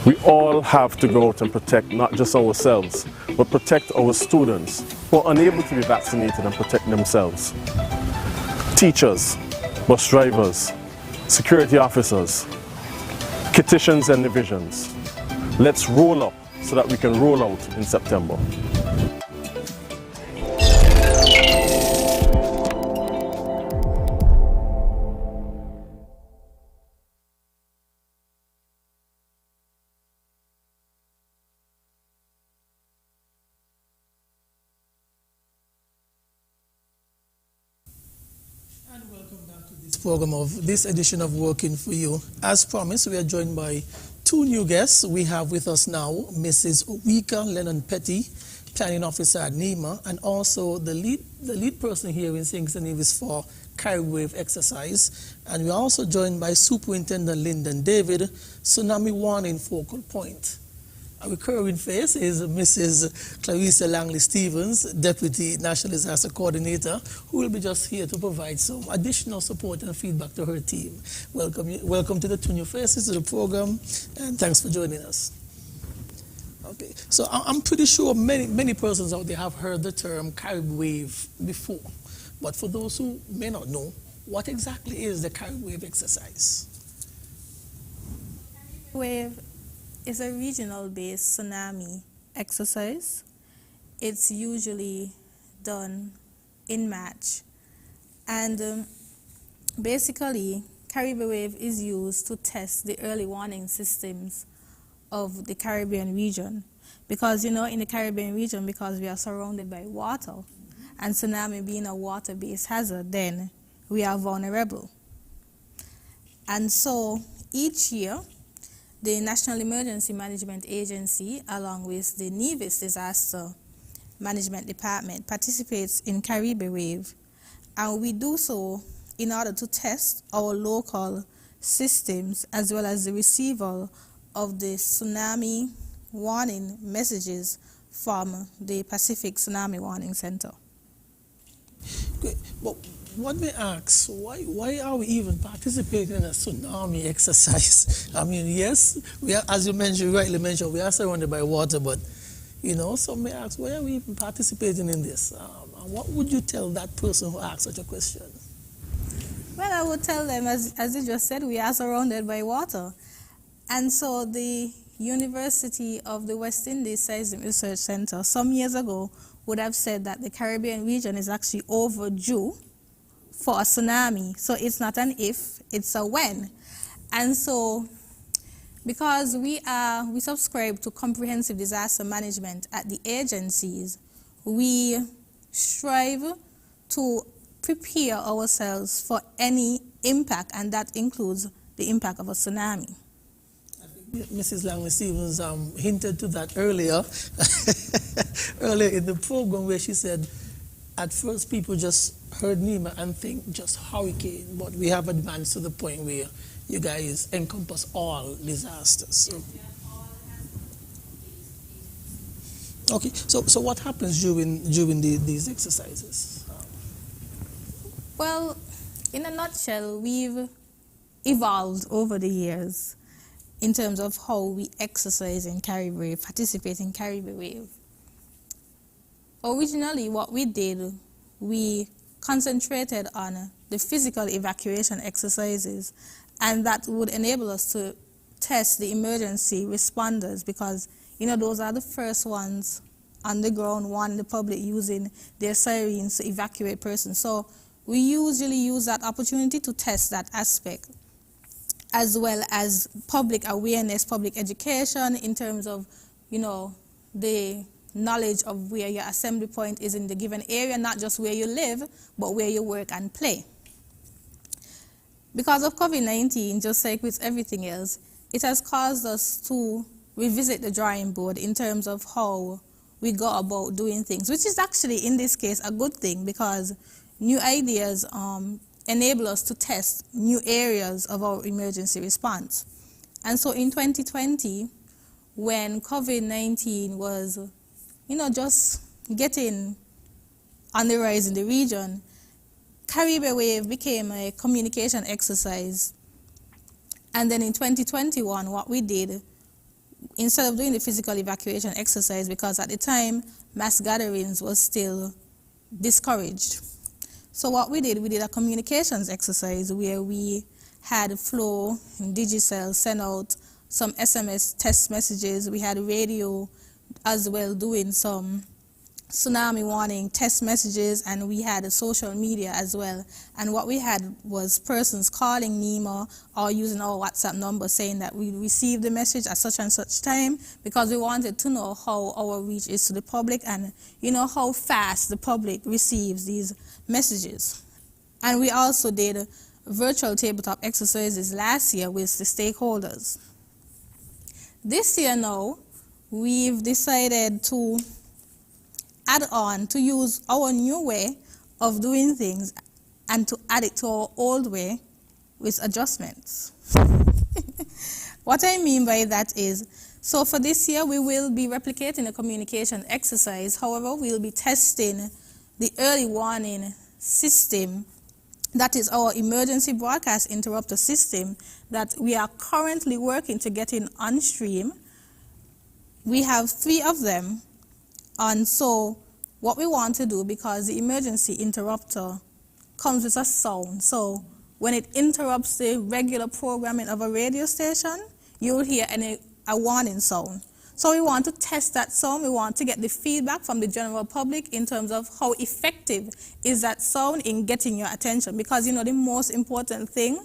We all have to go out and protect not just ourselves, but protect our students who are unable to be vaccinated and protect themselves. Teachers, bus drivers, security officers, kitchens and divisions. Let's roll up so that we can roll out in September. Program of this edition of Working for You. As promised, we are joined by two new guests. We have with us now Mrs. Owika Lennon-Petty, Planning Officer at NEMA, and also the lead person here in St. Nevis for Caribbean Wave Exercise. And we're also joined by Superintendent Lyndon David, Tsunami Warning Focal Point. Our recurring face is Mrs. Clarissa Langley-Stevens, Deputy National Disaster Coordinator, who will be just here to provide some additional support and feedback to her team. Welcome to the two new faces of the program, and thanks for joining us. Okay, so I'm pretty sure many persons out there have heard the term Caribbean Wave before, but for those who may not know, what exactly is the Caribbean Wave exercise? Wave is a regional-based tsunami exercise. It's usually done in March. And basically, Caribbean Wave is used to test the early warning systems of the Caribbean region. Because, in the Caribbean region, because we are surrounded by water, and tsunami being a water-based hazard, then we are vulnerable. And so each year, the National Emergency Management Agency, along with the Nevis Disaster Management Department, participates in Caribbean Wave, and we do so in order to test our local systems as well as the receival of the tsunami warning messages from the Pacific Tsunami Warning Center. Okay, but one may ask, why are we even participating in a tsunami exercise? I mean, yes, we are, as you rightly mentioned, we are surrounded by water, but, some may ask, why are we even participating in this? And what would you tell that person who asks such a question? Well, I would tell them, as you just said, we are surrounded by water. And so the University of the West Indies Seismic Research Center some years ago would have said that the Caribbean region is actually overdue for a tsunami. So it's not an if, it's a when. And so because we subscribe to comprehensive disaster management at the agencies, we strive to prepare ourselves for any impact, and that includes the impact of a tsunami. Mrs. Langley-Stevens hinted to that earlier, earlier in the program, where she said, at first people just heard NEMA and think just hurricane, but we have advanced to the point where you guys encompass all disasters. Okay, so what happens during these exercises? Well, in a nutshell, we've evolved over the years in terms of how we exercise in Caribbean Wave, participate in Caribbean Wave. Originally, what we did, we concentrated on the physical evacuation exercises, and that would enable us to test the emergency responders, because those are the first ones on the ground, warning the public using their sirens to evacuate persons. So we usually use that opportunity to test that aspect. as well as public awareness, public education in terms of, the knowledge of where your assembly point is in the given area, not just where you live, but where you work and play. Because of COVID-19, just like with everything else, it has caused us to revisit the drawing board in terms of how we go about doing things, which is actually, in this case, a good thing because new ideas enable us to test new areas of our emergency response. And so in 2020, when COVID-19 was, just getting on the rise in the region, Caribbean Wave became a communication exercise. And then in 2021, what we did, instead of doing the physical evacuation exercise, because at the time, mass gatherings was still discouraged. So what we did a communications exercise where we had Flow and Digicel send out some SMS test messages. We had radio as well doing some tsunami warning test messages, and we had a social media as well. And what we had was persons calling NEMA or using our WhatsApp number saying that we received the message at such and such time, because we wanted to know how our reach is to the public and how fast the public receives these messages. And we also did virtual tabletop exercises last year with the stakeholders. This year now, we've decided to add on to use our new way of doing things and to add it to our old way with adjustments. What I mean by that is, so for this year we will be replicating a communication exercise. However, we'll be testing the early warning system, that is our emergency broadcast interrupter system that we are currently working to get in on stream. We have 3 of them. And so what we want to do, because the emergency interrupter comes with a sound, so when it interrupts the regular programming of a radio station, you'll hear a warning sound. So we want to test that sound. We want to get the feedback from the general public in terms of how effective is that sound in getting your attention. Because the most important thing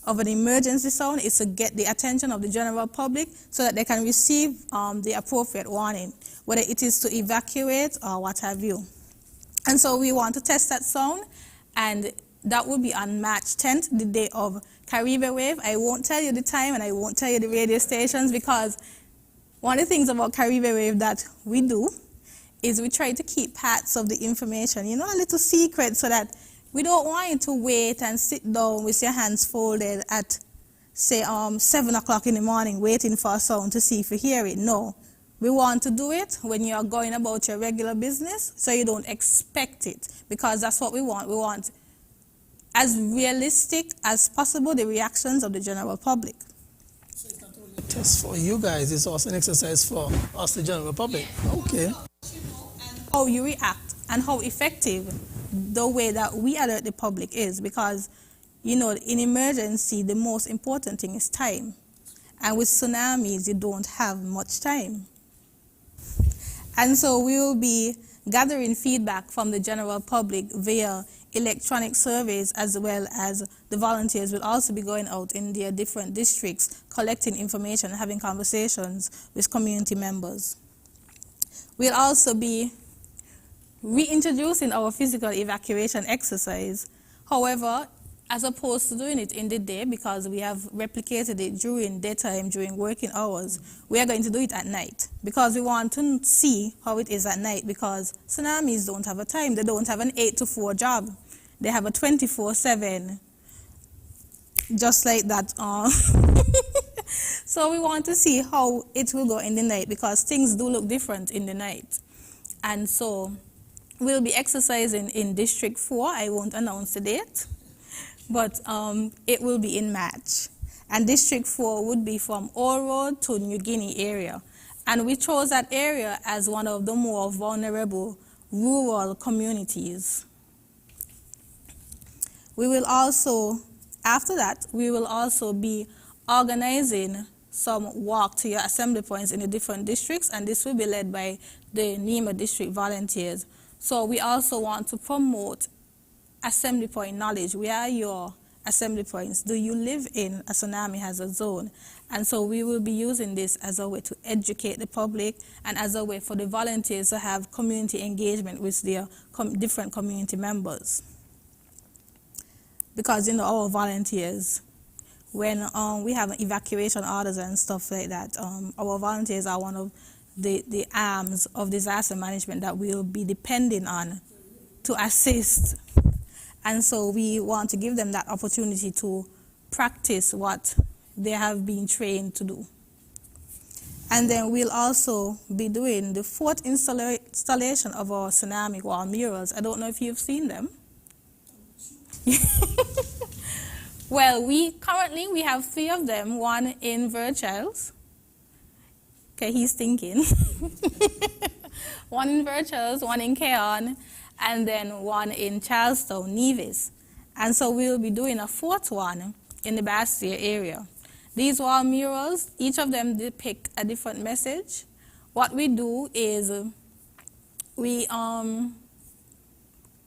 of an emergency sound is to get the attention of the general public so that they can receive the appropriate warning, whether it is to evacuate or what have you. And so we want to test that sound, and that will be on March 10th, the day of Caribbean Wave. I won't tell you the time and I won't tell you the radio stations, because one of the things about Caribbean Wave that we do is we try to keep parts of the information, a little secret, so that we don't want you to wait and sit down with your hands folded at, say, 7 o'clock in the morning waiting for a sound to see if you hear it. No. We want to do it when you're going about your regular business, so you don't expect it, because that's what we want. We want as realistic as possible the reactions of the general public. So it's not only a test for you guys, it's also an exercise for us, the general public. Okay. How you react and how effective the way that we alert the public is, because, in emergency, the most important thing is time. And with tsunamis, you don't have much time. And so we will be gathering feedback from the general public via electronic surveys, as well as the volunteers will also be going out in their different districts, collecting information and having conversations with community members. We'll also be reintroducing our physical evacuation exercise. However, as opposed to doing it in the day, because we have replicated it during daytime, during working hours, we are going to do it at night, because we want to see how it is at night, because tsunamis don't have a time. They don't have an 8 to 4 job. They have a 24/7, just like that. So we want to see how it will go in the night, because things do look different in the night. And so we'll be exercising in District 4. I won't announce the date, but it will be in March. And District 4 would be from Old Road to New Guinea area. And we chose that area as one of the more vulnerable rural communities. We will also, after that, we will also be organizing some walk to your assembly points in the different districts, and this will be led by the NEMA district volunteers. So we also want to promote assembly point knowledge. Where are your assembly points, do you live in a tsunami hazard zone? And so we will be using this as a way to educate the public and as a way for the volunteers to have community engagement with their different community members. Because, our volunteers, when we have evacuation orders and stuff like that, our volunteers are one of the arms of disaster management that we'll be depending on to assist. And so we want to give them that opportunity to practice what they have been trained to do. And then we'll also be doing the 4th installation of our tsunami wall murals. I don't know if you've seen them. Well, currently we have 3 of them, one in Virchels. Okay, he's thinking. One in Virchels, one in Keon, and then one in Charlestown, Nevis. And so we'll be doing a 4th one in the Bastille area. These wall murals, each of them depict a different message. What we do is we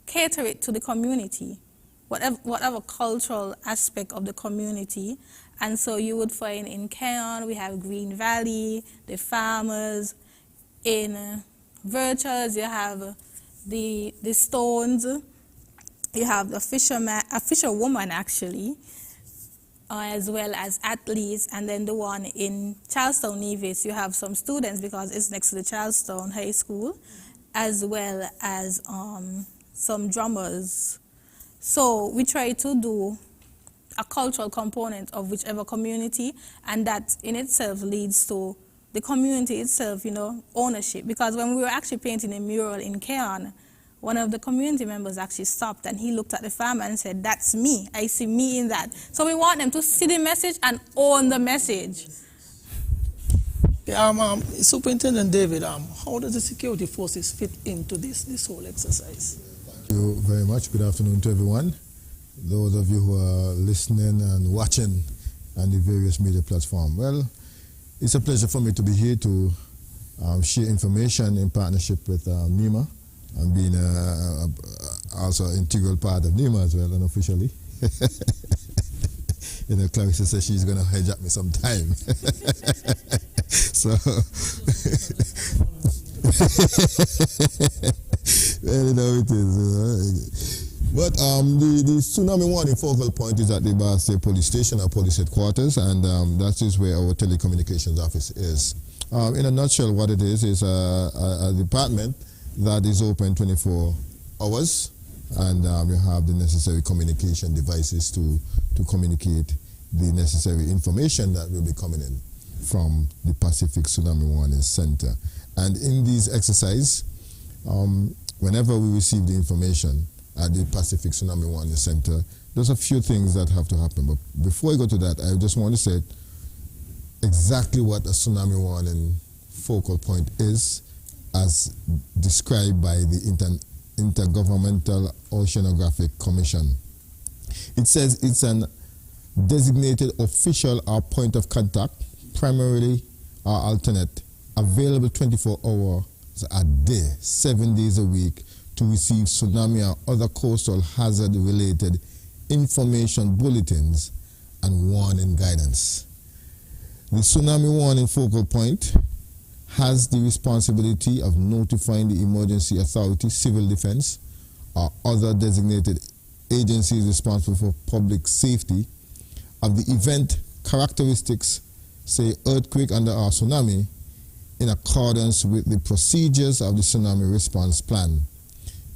cater it to the community, whatever cultural aspect of the community. And so you would find in Keon, we have Green Valley, the farmers. In Virtues, you have the stones. You have a fisherwoman, actually, as well as athletes. And then the one in Charlestown, Nevis, you have some students because it's next to the Charlestown High School, as well as some drummers. So we try to do a cultural component of whichever community, and that in itself leads to the community itself, ownership. Because when we were actually painting a mural in Keon, one of the community members actually stopped and he looked at the farmer and said, "That's me. I see me in that." So we want them to see the message and own the message. Superintendent David, how does the security forces fit into this whole exercise? Thank you very much. Good afternoon to everyone. Those of you who are listening and watching on the various media platforms. Well, it's a pleasure for me to be here to share information in partnership with NEMA and being also an integral part of NEMA as well, unofficially. Clarissa says she's going to hijack me sometime. So, well, it is. But the tsunami warning focal point is at the Bastille Police Station, our police headquarters, and that is where our telecommunications office is. In a nutshell, what it is a department that is open 24 hours, and you have the necessary communication devices to communicate the necessary information that will be coming in from the Pacific Tsunami Warning Center. And in these exercises, whenever we receive the information at the Pacific Tsunami Warning Center, there's a few things that have to happen. But before I go to that, I just want to say exactly what a tsunami warning focal point is, as described by the Intergovernmental Oceanographic Commission. It says it's an designated official or point of contact, primarily or alternate, available 24 hours a day, 7 days a week, to receive tsunami or other coastal hazard-related information bulletins and warning guidance. The Tsunami Warning Focal Point has the responsibility of notifying the emergency authority, civil defense, or other designated agencies responsible for public safety of the event characteristics, say earthquake and or tsunami, in accordance with the procedures of the Tsunami Response Plan.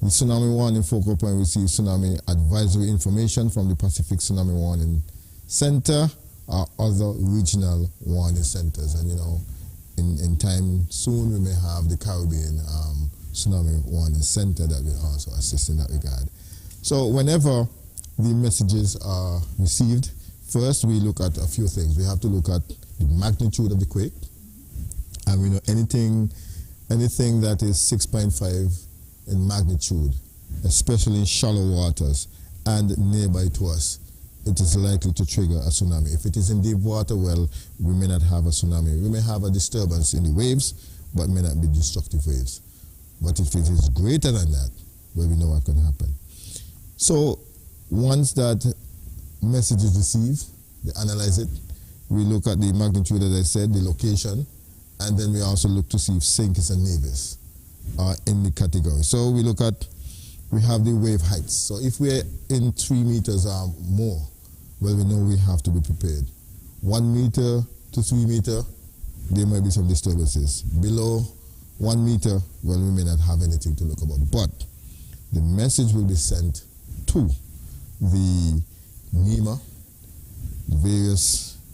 The Tsunami Warning Focal Point receives tsunami advisory information from the Pacific Tsunami Warning Center or other regional warning centers. And in time soon we may have the Caribbean Tsunami Warning Center that will also assist in that regard. So whenever the messages are received, first we look at a few things. We have to look at the magnitude of the quake. And we know anything that is 6.5 in magnitude, especially in shallow waters and nearby to us, it is likely to trigger a tsunami. If it is in deep water, well, we may not have a tsunami. We may have a disturbance in the waves, but may not be destructive waves. But if it is greater than that, well, we know what can happen. So once that message is received, they analyze it. We look at the magnitude, as I said, the location, and then we also look to see if St. Kitts and Nevis are in the category. So we have the wave heights. So if we're in 3 meters or more, well, we know we have to be prepared. 1 meter to 3 meter, there might be some disturbances. Below 1 meter, well, we may not have anything to look about. But the message will be sent to the NEMA,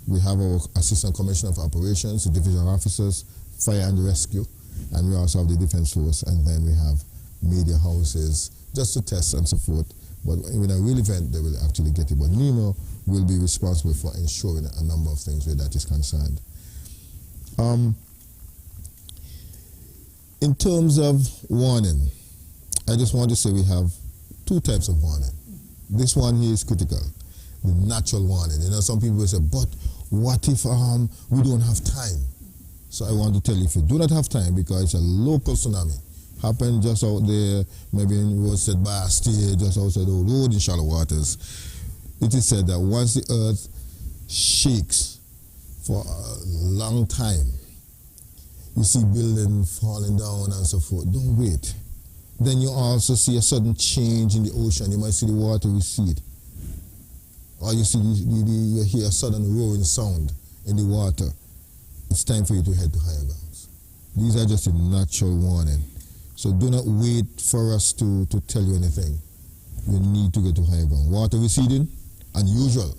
we have our Assistant Commissioner of Operations, the division officers, fire and rescue, and we also have the Defense Force, and then we have media houses, just to test and so forth. But in a real event, they will actually get it. But NEMA will be responsible for ensuring a number of things where that is concerned. In terms of warning, I just want to say we have 2 types of warning. This one here is critical, the natural warning. You know, some people will say, but what if we don't have time? So I want to tell you, if you do not have time, because it's a local tsunami, happened just out there, maybe in Roadstead Bastille, just outside the road in shallow waters. It is said that once the earth shakes for a long time, you see buildings falling down and so forth. Don't wait. Then you also see a sudden change in the ocean. You might see the water recede. Or you see you hear a sudden roaring sound in the water. It's time for you to head to higher grounds. These are just a natural warning. So do not wait for us to tell you anything. You need to get to higher ground. Water receding, unusual.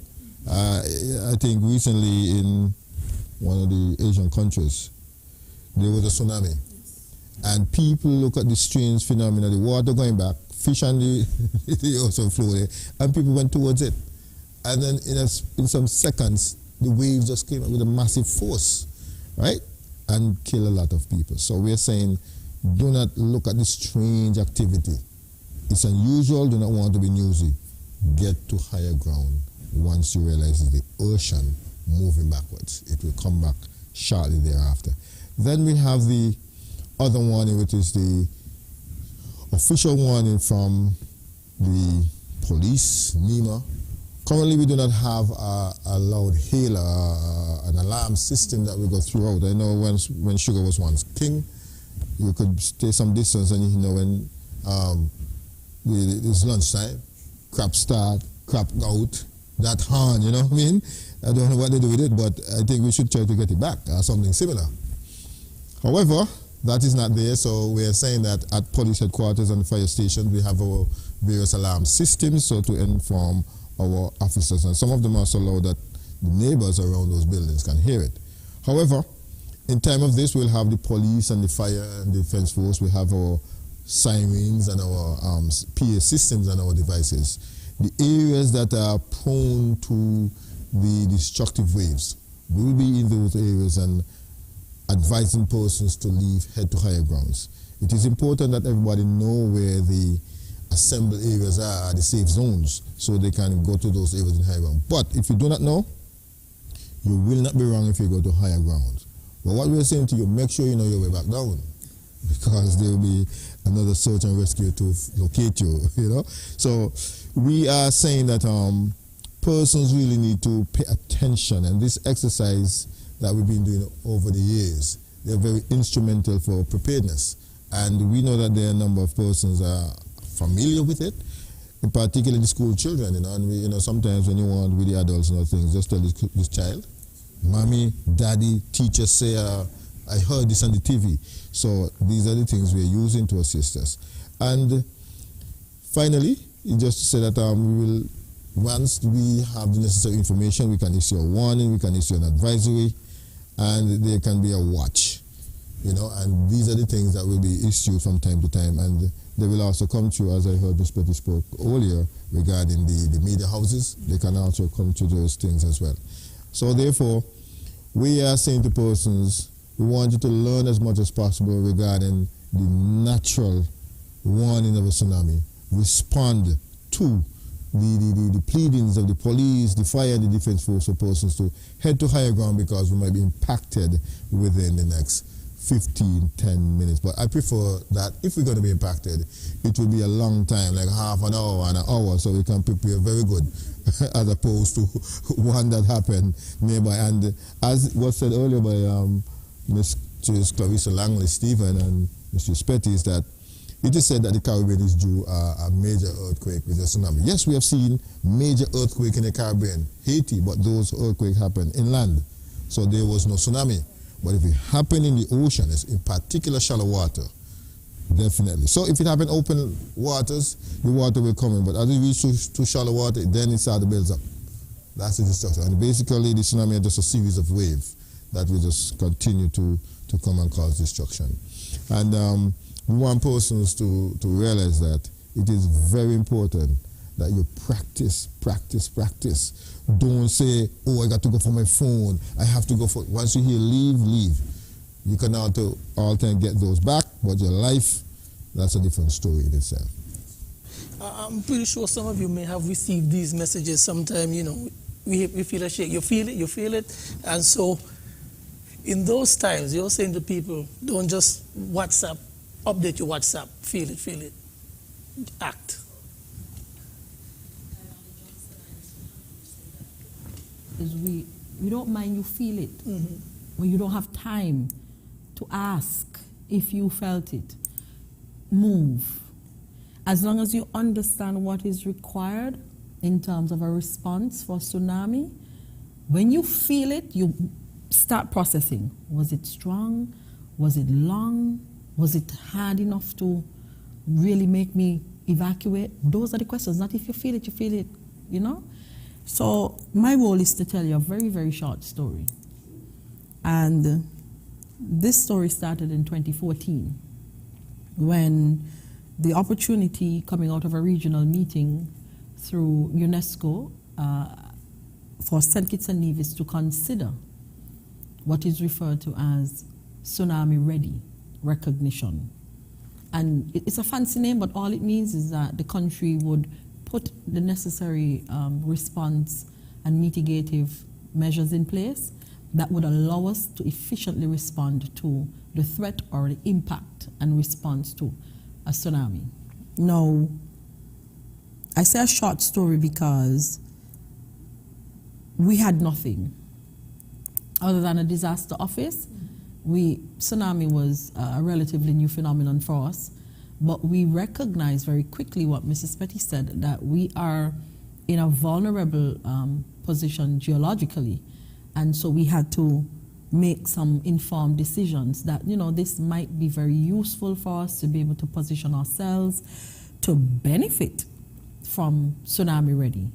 I think recently in one of the Asian countries, there was a tsunami. And people look at the strange phenomena, the water going back, fish and the ocean flow there, and people went towards it. And then in some seconds, the waves just came up with a massive force, right? And kill a lot of people. So we're saying, do not look at this strange activity. It's unusual, do not want to be newsy. Get to higher ground once you realize it's the ocean moving backwards. It will come back shortly thereafter. Then we have the other warning, which is the official warning from the police, NEMA. Currently, we do not have a loud hail, an alarm system that we go throughout. I know when sugar was once king, you could stay some distance and you know when it's lunchtime, crap start, crap out, that horn, you know what I mean? I don't know what they do with it, but I think we should try to get it back or something similar. However, that is not there, so we are saying that at police headquarters and fire stations, we have our various alarm systems, so to inform our officers, and some of them are so loud that the neighbors around those buildings can hear it. However, in time of this, we'll have the police and the fire and the defense force, we have our sirens and our PA systems and our devices. The areas that are prone to the destructive waves, will be in those areas and advising persons to leave, head to higher grounds. It is important that everybody know where the assembled areas are, the safe zones, so they can go to those areas in higher ground. But if you do not know, you will not be wrong if you go to higher ground. But what we're saying to you, make sure you know your way back down, because there will be another search and rescue to locate you, you know. So we are saying that persons really need to pay attention, and this exercise that we've been doing over the years, they're very instrumental for preparedness. And we know that there are a number of persons are familiar with it, in particular the school children, you know, and we, you know, sometimes when you want with the adults and things, just tell this child, mommy, daddy, teacher say, I heard this on the TV. So these are the things we're using to assist us. And finally, just to say that we will, once we have the necessary information, we can issue a warning, we can issue an advisory, and there can be a watch, you know, and these are the things that will be issued from time to time, and they will also come to, as I heard Ms. Petty spoke earlier, regarding the media houses, they can also come to those things as well. So therefore, we are saying to persons, we want you to learn as much as possible regarding the natural warning of a tsunami, respond to the pleadings of the police, the fire, and the defense force for persons to head to higher ground, because we might be impacted within the next 10 minutes. But I prefer that if we're going to be impacted, it will be a long time, like half an hour and an hour, so we can prepare very good, as opposed to one that happened nearby. And as was said earlier by Mrs. Clarissa Langley Stephen and Mr. Spetty, is that it is said that the Caribbean is due a major earthquake with a tsunami. Yes, we have seen major earthquake in the Caribbean, Haiti, but those earthquakes happened inland, so there was no tsunami. But if it happened in the ocean, in particular shallow water, definitely. So if it happened open waters, the water will come in. But as it reaches to shallow water, then it starts to build up. That's the destruction. And basically, the tsunami is just a series of waves that will just continue to come and cause destruction. And we want persons to realize that it is very important that you practice. Don't say, oh, I got to go for my phone. I have to go for, once you hear leave. You can all time get those back, but your life, that's a different story in itself. I'm pretty sure some of you may have received these messages sometime, you know, we feel a shake. You feel it. And so in those times, you're saying to people, don't just WhatsApp, update your WhatsApp, feel it, act. We don't mind you feel it, but you don't have time to ask if you felt it. Move. As long as you understand what is required in terms of a response for tsunami, when you feel it, you start processing. Was it strong? Was it long? Was it hard enough to really make me evacuate? Those are the questions, not if you feel it, you know? So my role is to tell you a very, very short story. And this story started in 2014 when the opportunity coming out of a regional meeting through UNESCO for St. Kitts and Nevis to consider what is referred to as tsunami ready recognition. And it's a fancy name, but all it means is that the country would put the necessary response and mitigative measures in place that would allow us to efficiently respond to the threat or the impact and response to a tsunami. Now, I say a short story because we had nothing other than a disaster office. Tsunami was a relatively new phenomenon for us. But we recognize very quickly what Mrs. Petty said, that we are in a vulnerable position geologically. And so we had to make some informed decisions that, you know, this might be very useful for us to be able to position ourselves to benefit from tsunami ready.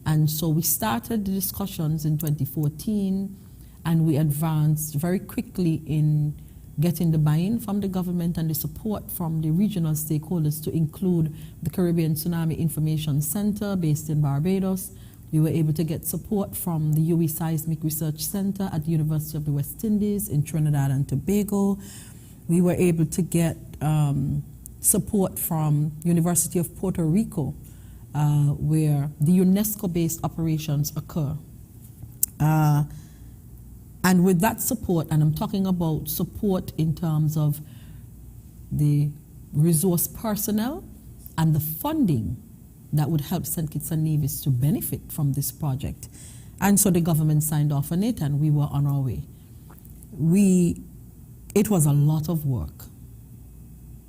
And so we started the discussions in 2014, and we advanced very quickly in getting the buy-in from the government and the support from the regional stakeholders to include the Caribbean Tsunami Information Center based in Barbados. We were able to get support from the UE Seismic Research Center at the University of the West Indies in Trinidad and Tobago. We were able to get support from University of Puerto Rico, where the UNESCO-based operations occur. And with that support, and I'm talking about support in terms of the resource personnel and the funding that would help St. Kitts and Nevis to benefit from this project. And so the government signed off on it, and we were on our way. It was a lot of work.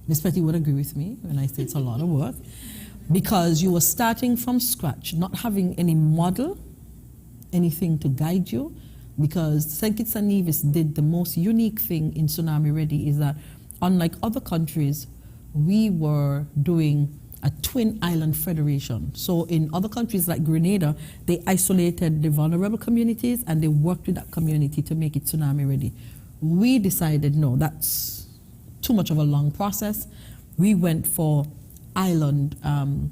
Ms. Petty would agree with me when I say it's a lot of work, because you were starting from scratch, not having any model, anything to guide you. Because St. Kitts and Nevis did the most unique thing in Tsunami Ready is that, unlike other countries, we were doing a twin island federation. So in other countries like Grenada, they isolated the vulnerable communities and they worked with that community to make it tsunami ready. We decided, no, that's too much of a long process. We went for island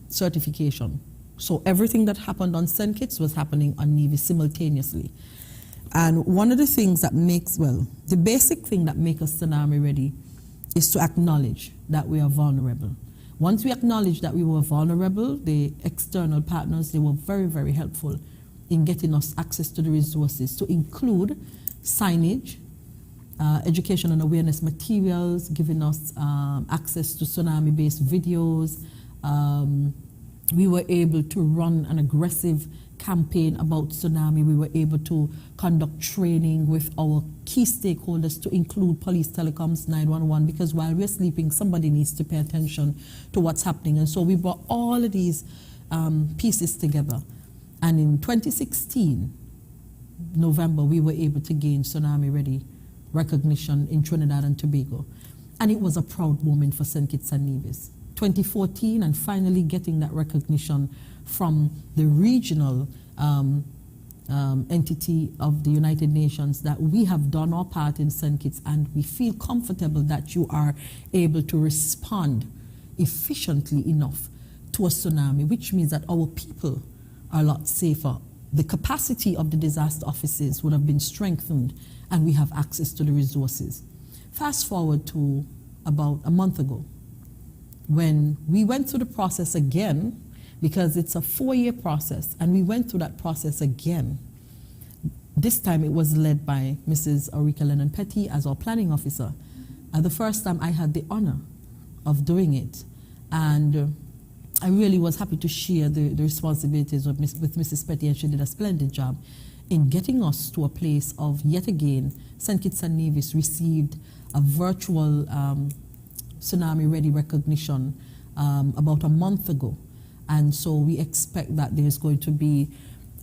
certification. So everything that happened on St. Kitts was happening on Nevis simultaneously. And one of the things that makes, well, the basic thing that makes us tsunami ready is to acknowledge that we are vulnerable. Once we acknowledge that we were vulnerable, the external partners, they were very, very helpful in getting us access to the resources, to include signage education and awareness materials, giving us access to tsunami-based videos. We were able to run an aggressive campaign about tsunami. We were able to conduct training with our key stakeholders to include police, telecoms, 911, because while we're sleeping, somebody needs to pay attention to what's happening. And so we brought all of these pieces together. And in 2016, November, we were able to gain tsunami-ready recognition in Trinidad and Tobago. And it was a proud moment for St. Kitts and Nevis. 2014, and finally getting that recognition from the regional entity of the United Nations that we have done our part in St. Kitts, and we feel comfortable that you are able to respond efficiently enough to a tsunami, which means that our people are a lot safer. The capacity of the disaster offices would have been strengthened, and we have access to the resources. Fast forward to about a month ago, when we went through the process again, because it's a 4-year process, and we went through that process again. This time it was led by Mrs. Aurika Lennon-Petty as our planning officer. The first time I had the honor of doing it, and I really was happy to share the responsibilities with Mrs. Petty, and she did a splendid job in getting us to a place of, yet again, St. Kitts and Nevis received a virtual tsunami-ready recognition about a month ago. And so we expect that there's going to be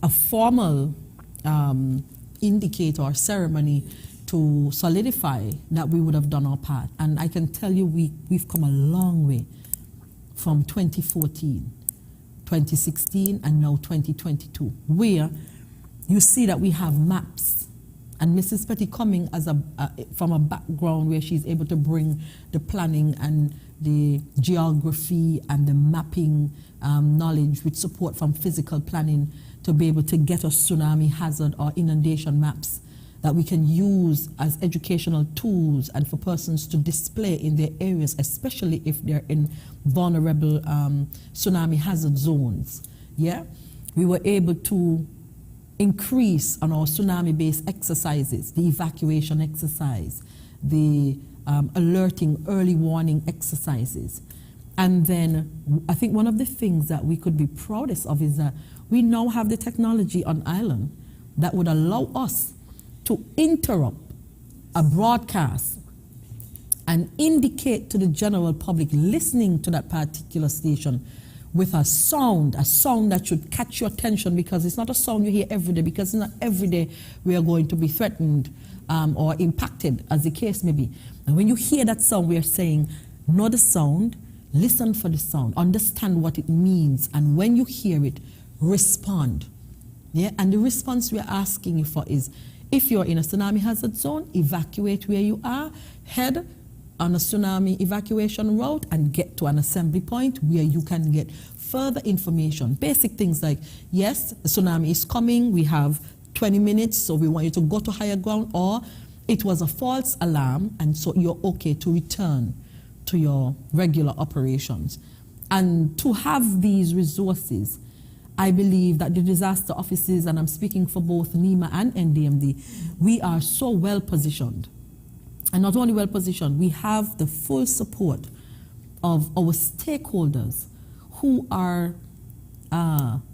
a formal indicator or ceremony to solidify that we would have done our part. And I can tell you we've come a long way from 2014, 2016, and now 2022, where you see that we have maps. And Mrs. Petty coming as from a background where she's able to bring the planning and the geography and the mapping knowledge with support from physical planning to be able to get us tsunami hazard or inundation maps that we can use as educational tools and for persons to display in their areas, especially if they're in vulnerable tsunami hazard zones. Yeah, we were able to increase on our tsunami-based exercises, the evacuation exercise, the alerting early warning exercises. And then I think one of the things that we could be proudest of is that we now have the technology on island that would allow us to interrupt a broadcast and indicate to the general public listening to that particular station with a sound that should catch your attention, because it's not a sound you hear every day, because it's not every day we are going to be threatened or impacted, as the case may be. And when you hear that sound, we are saying, know the sound, listen for the sound, understand what it means, and when you hear it, respond. Yeah? And the response we are asking you for is, if you're in a tsunami hazard zone, evacuate where you are, head on a tsunami evacuation route and get to an assembly point where you can get further information. Basic things like, yes, a tsunami is coming, we have 20 minutes, so we want you to go to higher ground, or it was a false alarm, and so you're okay to return to your regular operations. And to have these resources, I believe that the disaster offices, and I'm speaking for both NEMA and NDMD, we are so well positioned. And not only well positioned, we have the full support of our stakeholders who are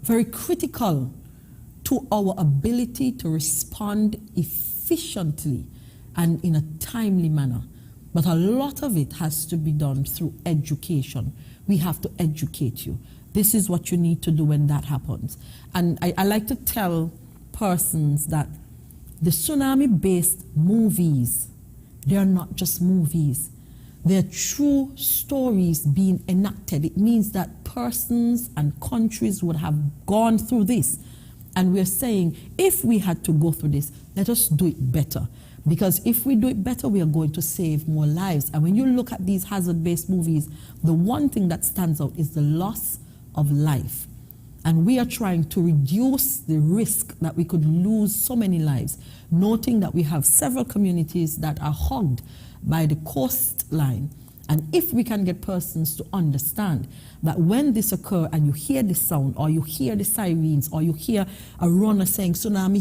very critical to our ability to respond efficiently and in a timely manner. But a lot of it has to be done through education. We have to educate you. This is what you need to do when that happens. And I like to tell persons that the tsunami-based movies, they are not just movies. They're true stories being enacted. It means that persons and countries would have gone through this. And we're saying, if we had to go through this, let us do it better. Because if we do it better, we are going to save more lives. And when you look at these hazard-based movies, the one thing that stands out is the loss of life. And we are trying to reduce the risk that we could lose so many lives, noting that we have several communities that are hugged by the coastline And if we can get persons to understand that when this occurs and you hear the sound, or you hear the sirens, or you hear a runner saying tsunami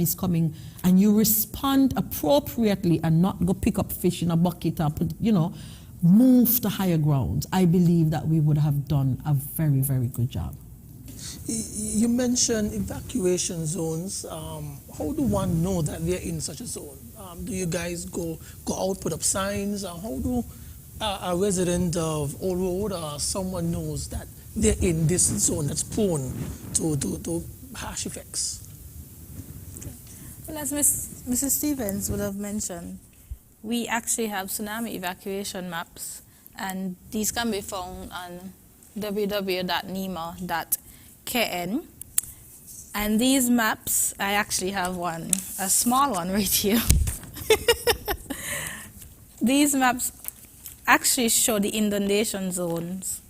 is coming, and you respond appropriately and not go pick up fish in a bucket or put, move to higher grounds, I believe that we would have done a very, very good job. You mentioned evacuation zones. How do one know that they're in such a zone? Do you guys go out, put up signs? How do a resident of Old Road or someone knows that they're in this zone that's prone to harsh effects? Well, as Mrs. Stevens would have mentioned, we actually have tsunami evacuation maps, and these can be found on www.nema.kn. And these maps, I actually have one, a small one right here. These maps actually show the inundation zones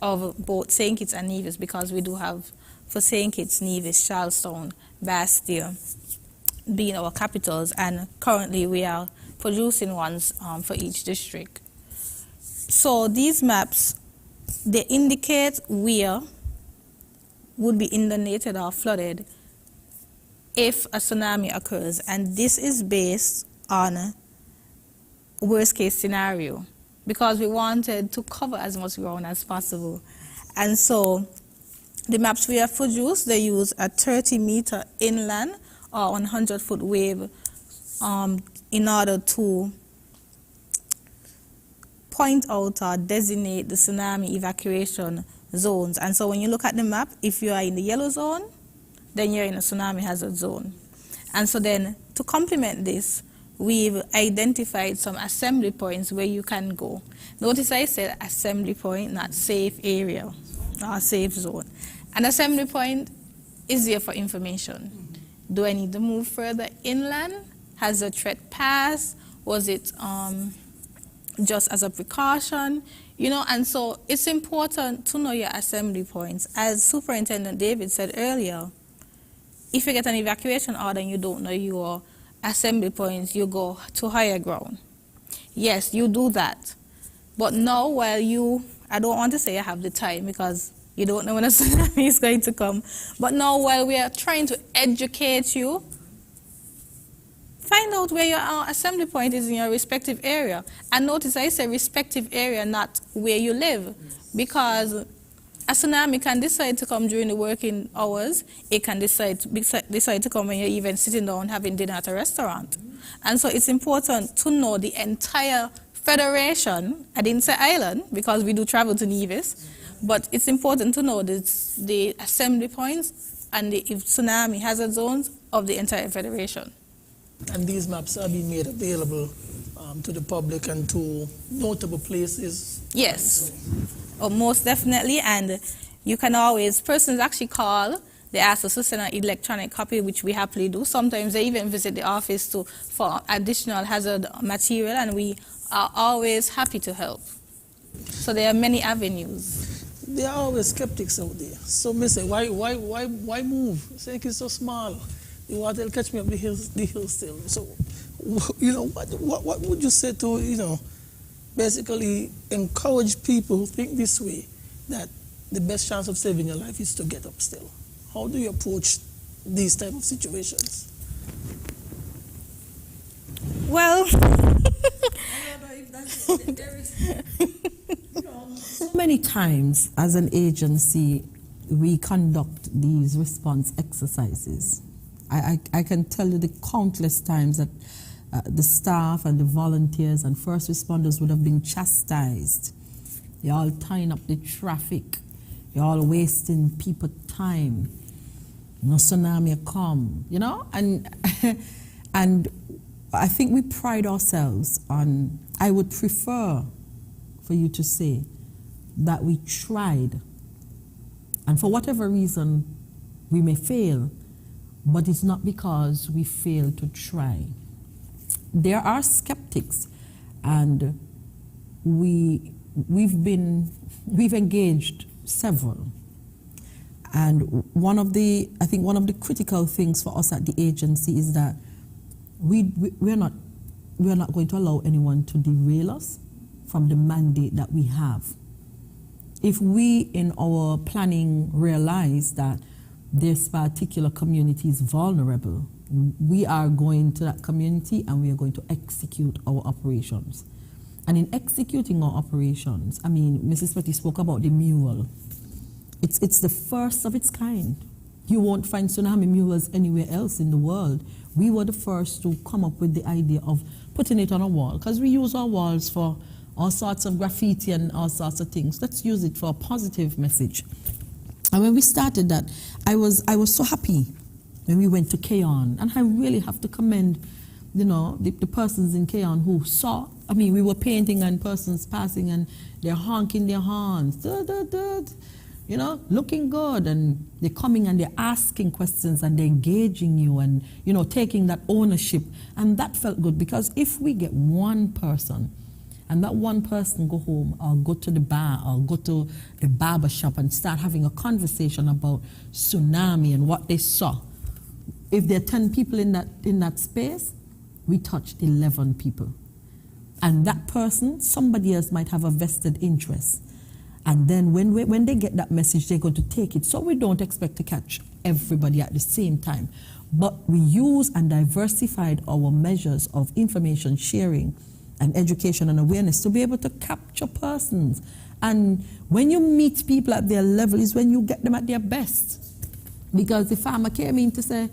of both St. Kitts and Nevis, because we do have for St. Kitts, Nevis, Charlestown, Bastille being our capitals, and currently we are producing ones for each district. So these maps, they indicate where would be inundated or flooded if a tsunami occurs, and this is based on worst case scenario, because we wanted to cover as much ground as possible. And so the maps we have produced, they use a 30-meter inland or 100-foot wave in order to point out or designate the tsunami evacuation zones. And so when you look at the map, if you are in the yellow zone, then you're in a tsunami hazard zone. And so then to complement this, we've identified some assembly points where you can go. Notice I said assembly point, not safe area or safe zone. An assembly point is there for information. Do I need to move further inland? Has the threat passed? Was it just as a precaution? And so it's important to know your assembly points. As Superintendent David said earlier, if you get an evacuation order and you don't know your assembly points, you go to higher ground. Yes, you do that. But now while I don't want to say I have the time because you don't know when a tsunami is going to come, but now while we are trying to educate you, find out where your assembly point is in your respective area. And notice I say respective area, not where you live, because a tsunami can decide to come during the working hours. It can decide to come when you're even sitting down having dinner at a restaurant. And so it's important to know the entire federation. I didn't say island because we do travel to Nevis, but it's important to know the assembly points and the tsunami hazard zones of the entire federation. And these maps are being made available to the public and to notable places? Yes, most definitely. And you can always, persons actually call, they ask us to send an electronic copy, which we happily do. Sometimes they even visit the office for additional hazard material, and we are always happy to help. So there are many avenues. There are always skeptics out there. So me say, why move? St. Kitts is so small. The water will catch me up the hill still. So, what would you say to, basically encourage people who think this way, that the best chance of saving your life is to get up still? How do you approach these type of situations? Well, so many times as an agency, we conduct these response exercises. I can tell you the countless times that the staff and the volunteers and first responders would have been chastised. You're all tying up the traffic. You're all wasting people's time. No tsunami come, And and I think we pride ourselves on, I would prefer for you to say that we tried. And for whatever reason, we may fail, but it's not because we failed to try. There are skeptics, and we've engaged several. And I think one of the critical things for us at the agency is that we're not going to allow anyone to derail us from the mandate that we have. If we in our planning realize that this particular community is vulnerable, we are going to that community and we are going to execute our operations. And in executing our operations, I mean, Mrs. Petty spoke about the mule. It's the first of its kind. You won't find tsunami mules anywhere else in the world. We were the first to come up with the idea of putting it on a wall, because we use our walls for all sorts of graffiti and all sorts of things. Let's use it for a positive message. And when we started that, I was so happy when we went to Keon, and I really have to commend, you know, the persons in Keon who saw. I mean, we were painting and persons passing and they're honking their horns, you know, looking good, and they're coming and they're asking questions and they're engaging you and, you know, taking that ownership. And that felt good, because if we get one person and that one person go home or go to the bar or go to the barber shop and start having a conversation about tsunami and what they saw, if there are 10 people in that space, we touched 11 people. And that person, somebody else might have a vested interest. And then when they get that message, they're going to take it. So we don't expect to catch everybody at the same time. But we use and diversified our measures of information sharing and education and awareness to be able to capture persons. And when you meet people at their level is when you get them at their best. Because the farmer came in to say,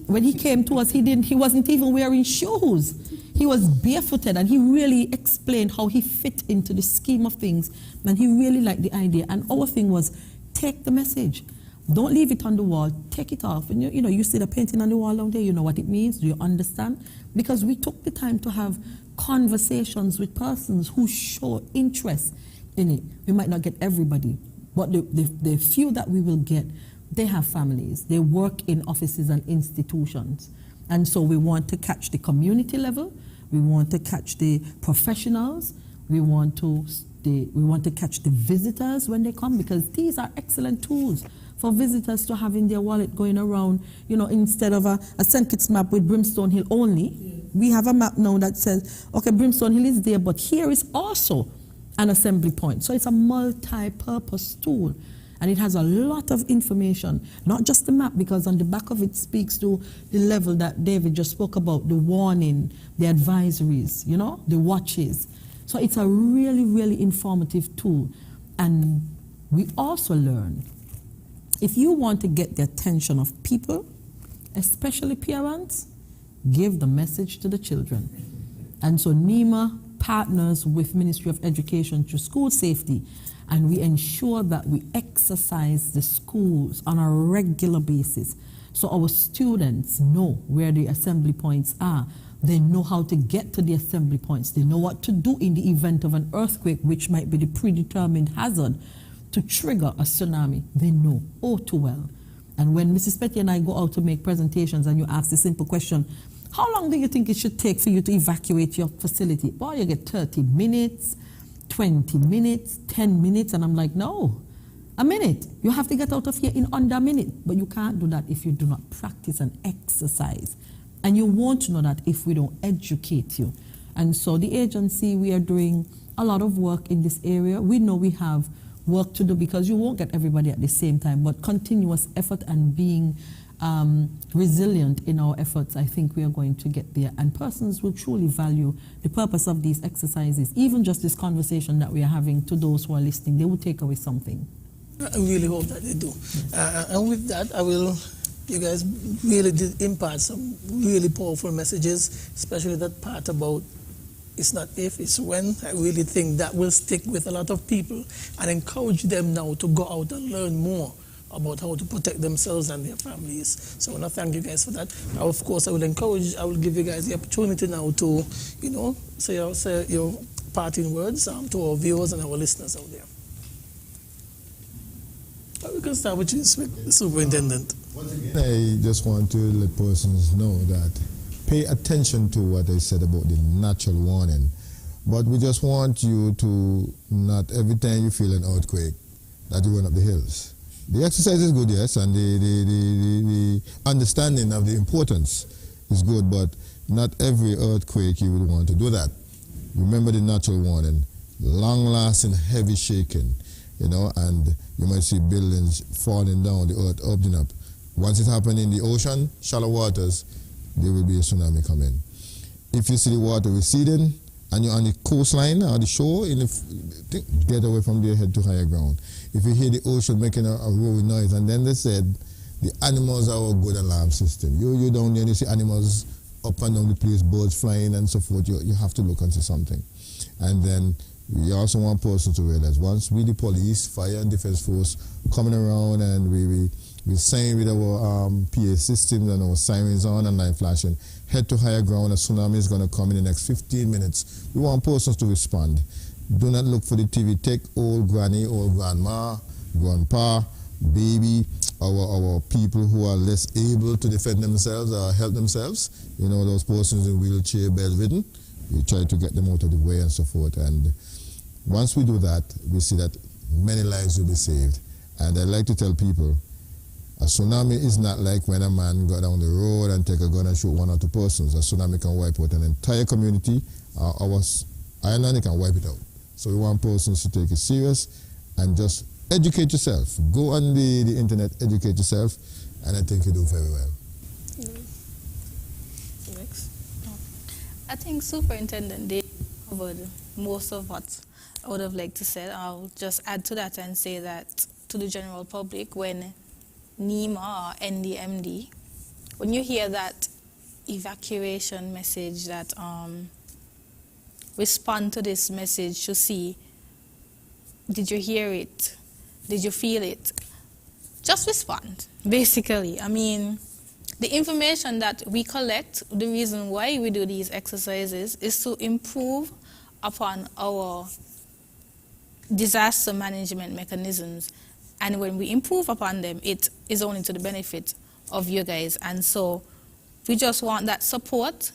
when he came to us, he wasn't even wearing shoes. He was barefooted, and he really explained how he fit into the scheme of things, and he really liked the idea. And our thing was, take the message. Don't leave it on the wall, take it off. And you know, you see the painting on the wall down there, you know what it means, do you understand? Because we took the time to have conversations with persons who show interest in it. We might not get everybody, but the few that we will get, they have families, they work in offices and institutions. And so we want to catch the community level, we want to catch the professionals, we want to catch the visitors when they come, because these are excellent tools for visitors to have in their wallet going around. You know, instead of a St. Kitts map with Brimstone Hill only, we have a map now that says, okay, Brimstone Hill is there, but here is also an assembly point. So it's a multi-purpose tool. And it has a lot of information, not just the map, because on the back of it speaks to the level that David just spoke about, the warning, the advisories, you know, the watches. So it's a really, really informative tool. And we also learn, if you want to get the attention of people, especially parents, give the message to the children. And so NEMA partners with Ministry of Education through school safety, and we ensure that we exercise the schools on a regular basis. So our students know where the assembly points are. They know how to get to the assembly points. They know what to do in the event of an earthquake, which might be the predetermined hazard to trigger a tsunami. They know all too well. And when Mrs. Petty and I go out to make presentations and you ask the simple question, how long do you think it should take for you to evacuate your facility? Well, you get 30 minutes, 20 minutes, 10 minutes, and I'm like, no, a minute. You have to get out of here in under a minute. But you can't do that if you do not practice and exercise. And you won't know that if we don't educate you. And so the agency, we are doing a lot of work in this area. We know we have work to do, because you won't get everybody at the same time, but continuous effort and being resilient in our efforts, I think we are going to get there. And persons will truly value the purpose of these exercises. Even just this conversation that we are having, to those who are listening, they will take away something. I really hope that they do. And with that, you guys really did impart some really powerful messages, especially that part about it's not if, it's when. I really think that will stick with a lot of people and encourage them now to go out and learn more about how to protect themselves and their families. So I want to thank you guys for that. Now, of course, I will give you guys the opportunity now to, you know, say your parting words to our viewers and our listeners out there. We can start with you, Superintendent. I just want to let persons know that pay attention to what I said about the natural warning. But we just want you to, not every time you feel an earthquake, that you run up the hills. The exercise is good, yes, and the understanding of the importance is good, but not every earthquake you would want to do that. remember the natural warning, long-lasting heavy shaking, you know, and you might see buildings falling down, the earth opening up. Once it happens in the ocean, shallow waters, there will be a tsunami coming. If you see the water receding and you're on the coastline or the shore, get away from there, head to higher ground. If you hear the ocean making a roaring noise, and then they said the animals are a good alarm system. You down there and you see animals up and down the place, birds flying and so forth, you have to look and see something. And then we also want persons to realize once we, the police, fire and defense force, coming around and we sign with our PA systems and our sirens on and light flashing, head to higher ground, a tsunami is going to come in the next 15 minutes. We want persons to respond. Do not look for the TV. Take old granny, old grandma, grandpa, baby, our people who are less able to defend themselves or help themselves. You know, those persons in wheelchair, bedridden. We try to get them out of the way and so forth. And once we do that, we see that many lives will be saved. And I like to tell people, a tsunami is not like when a man go down the road and take a gun and shoot one or two persons. A tsunami can wipe out an entire community. Our island, it can wipe it out. So we want persons to take it serious and just educate yourself. Go on the internet, educate yourself, and I think you do very well. I think Superintendent Dave covered most of what I would have liked to say. I'll just add to that and say that to the general public, when NEMA or NDMD, when you hear that evacuation message, that respond to this message to see, did you hear it? Did you feel it? Just respond, basically. I mean, the information that we collect, the reason why we do these exercises is to improve upon our disaster management mechanisms. And when we improve upon them, it is only to the benefit of you guys. And so we just want that support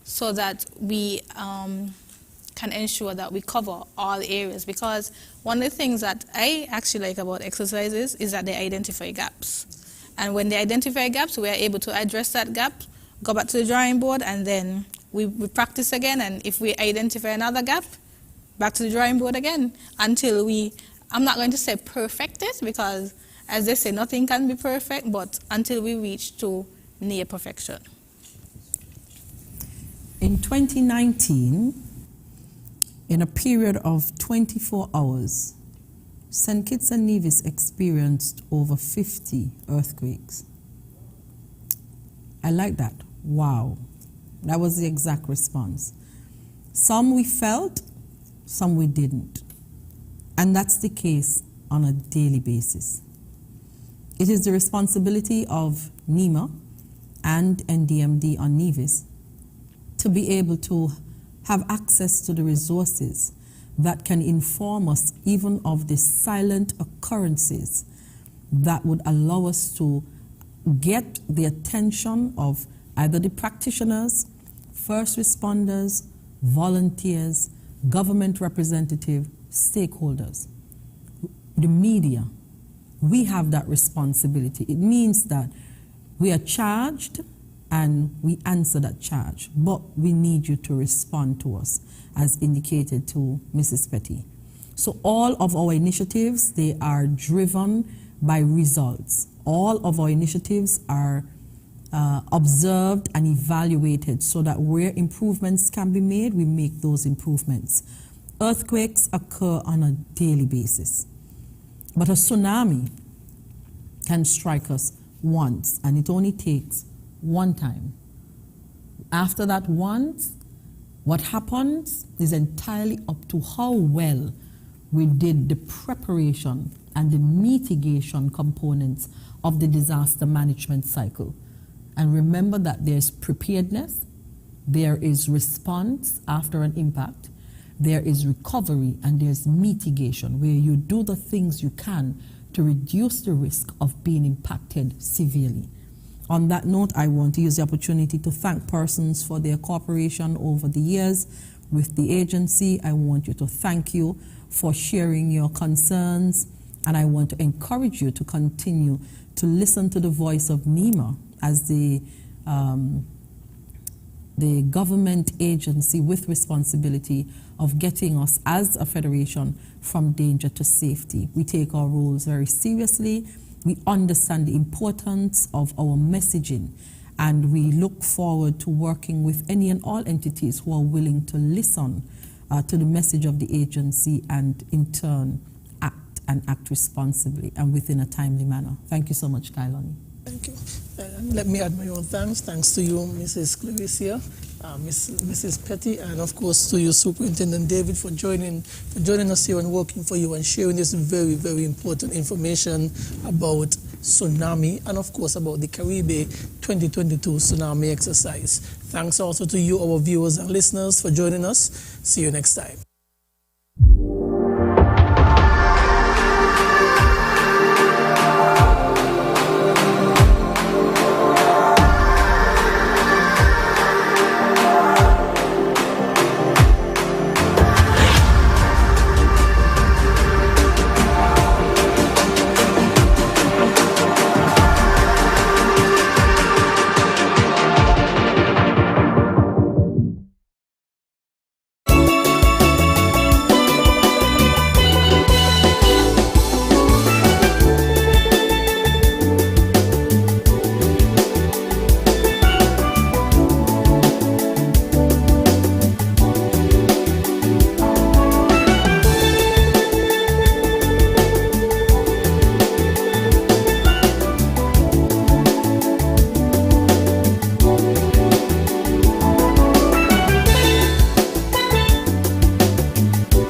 so that we can ensure that we cover all areas. Because one of the things that I actually like about exercises is that they identify gaps. And when they identify gaps, we are able to address that gap, go back to the drawing board, and then we practice again. And if we identify another gap, back to the drawing board again until we, I'm not going to say perfect it, because as they say, nothing can be perfect, but until we reach to near perfection. In 2019, in a period of 24 hours, St. Kitts and Nevis experienced over 50 earthquakes. I like that. Wow. That was the exact response. Some we felt, some we didn't. And that's the case on a daily basis. It is the responsibility of NEMA and NDMD on Nevis to be able to have access to the resources that can inform us even of the silent occurrences that would allow us to get the attention of either the practitioners, first responders, volunteers, government representative, stakeholders, the media. We have that responsibility. It means that we are charged and we answer that charge, but we need you to respond to us, as indicated to Mrs. Petty. So all of our initiatives, they are driven by results. All of our initiatives are observed and evaluated so that where improvements can be made, we make those improvements. Earthquakes occur on a daily basis, but a tsunami can strike us once, and it only takes one time. After that once, what happens is entirely up to how well we did the preparation and the mitigation components of the disaster management cycle. And remember that there's preparedness, there is response after an impact, there is recovery, and there's mitigation, where you do the things you can to reduce the risk of being impacted severely. On that note, I want to use the opportunity to thank persons for their cooperation over the years with the agency. I want you to thank you for sharing your concerns, and I want to encourage you to continue to listen to the voice of NEMA as the the government agency with responsibility of getting us as a federation from danger to safety. We take our roles very seriously. We understand the importance of our messaging, and we look forward to working with any and all entities who are willing to listen to the message of the agency and in turn act responsibly and within a timely manner. Thank you so much, Kailani. Thank you. Let me add my own thanks. Thanks to you, Mrs. Clarissa, Mrs. Petty, and of course to you, Superintendent David, for joining us here and working for you and sharing this very, very important information about tsunami and of course about the Caribbean 2022 tsunami exercise. Thanks also to you, our viewers and listeners, for joining us. See you next time.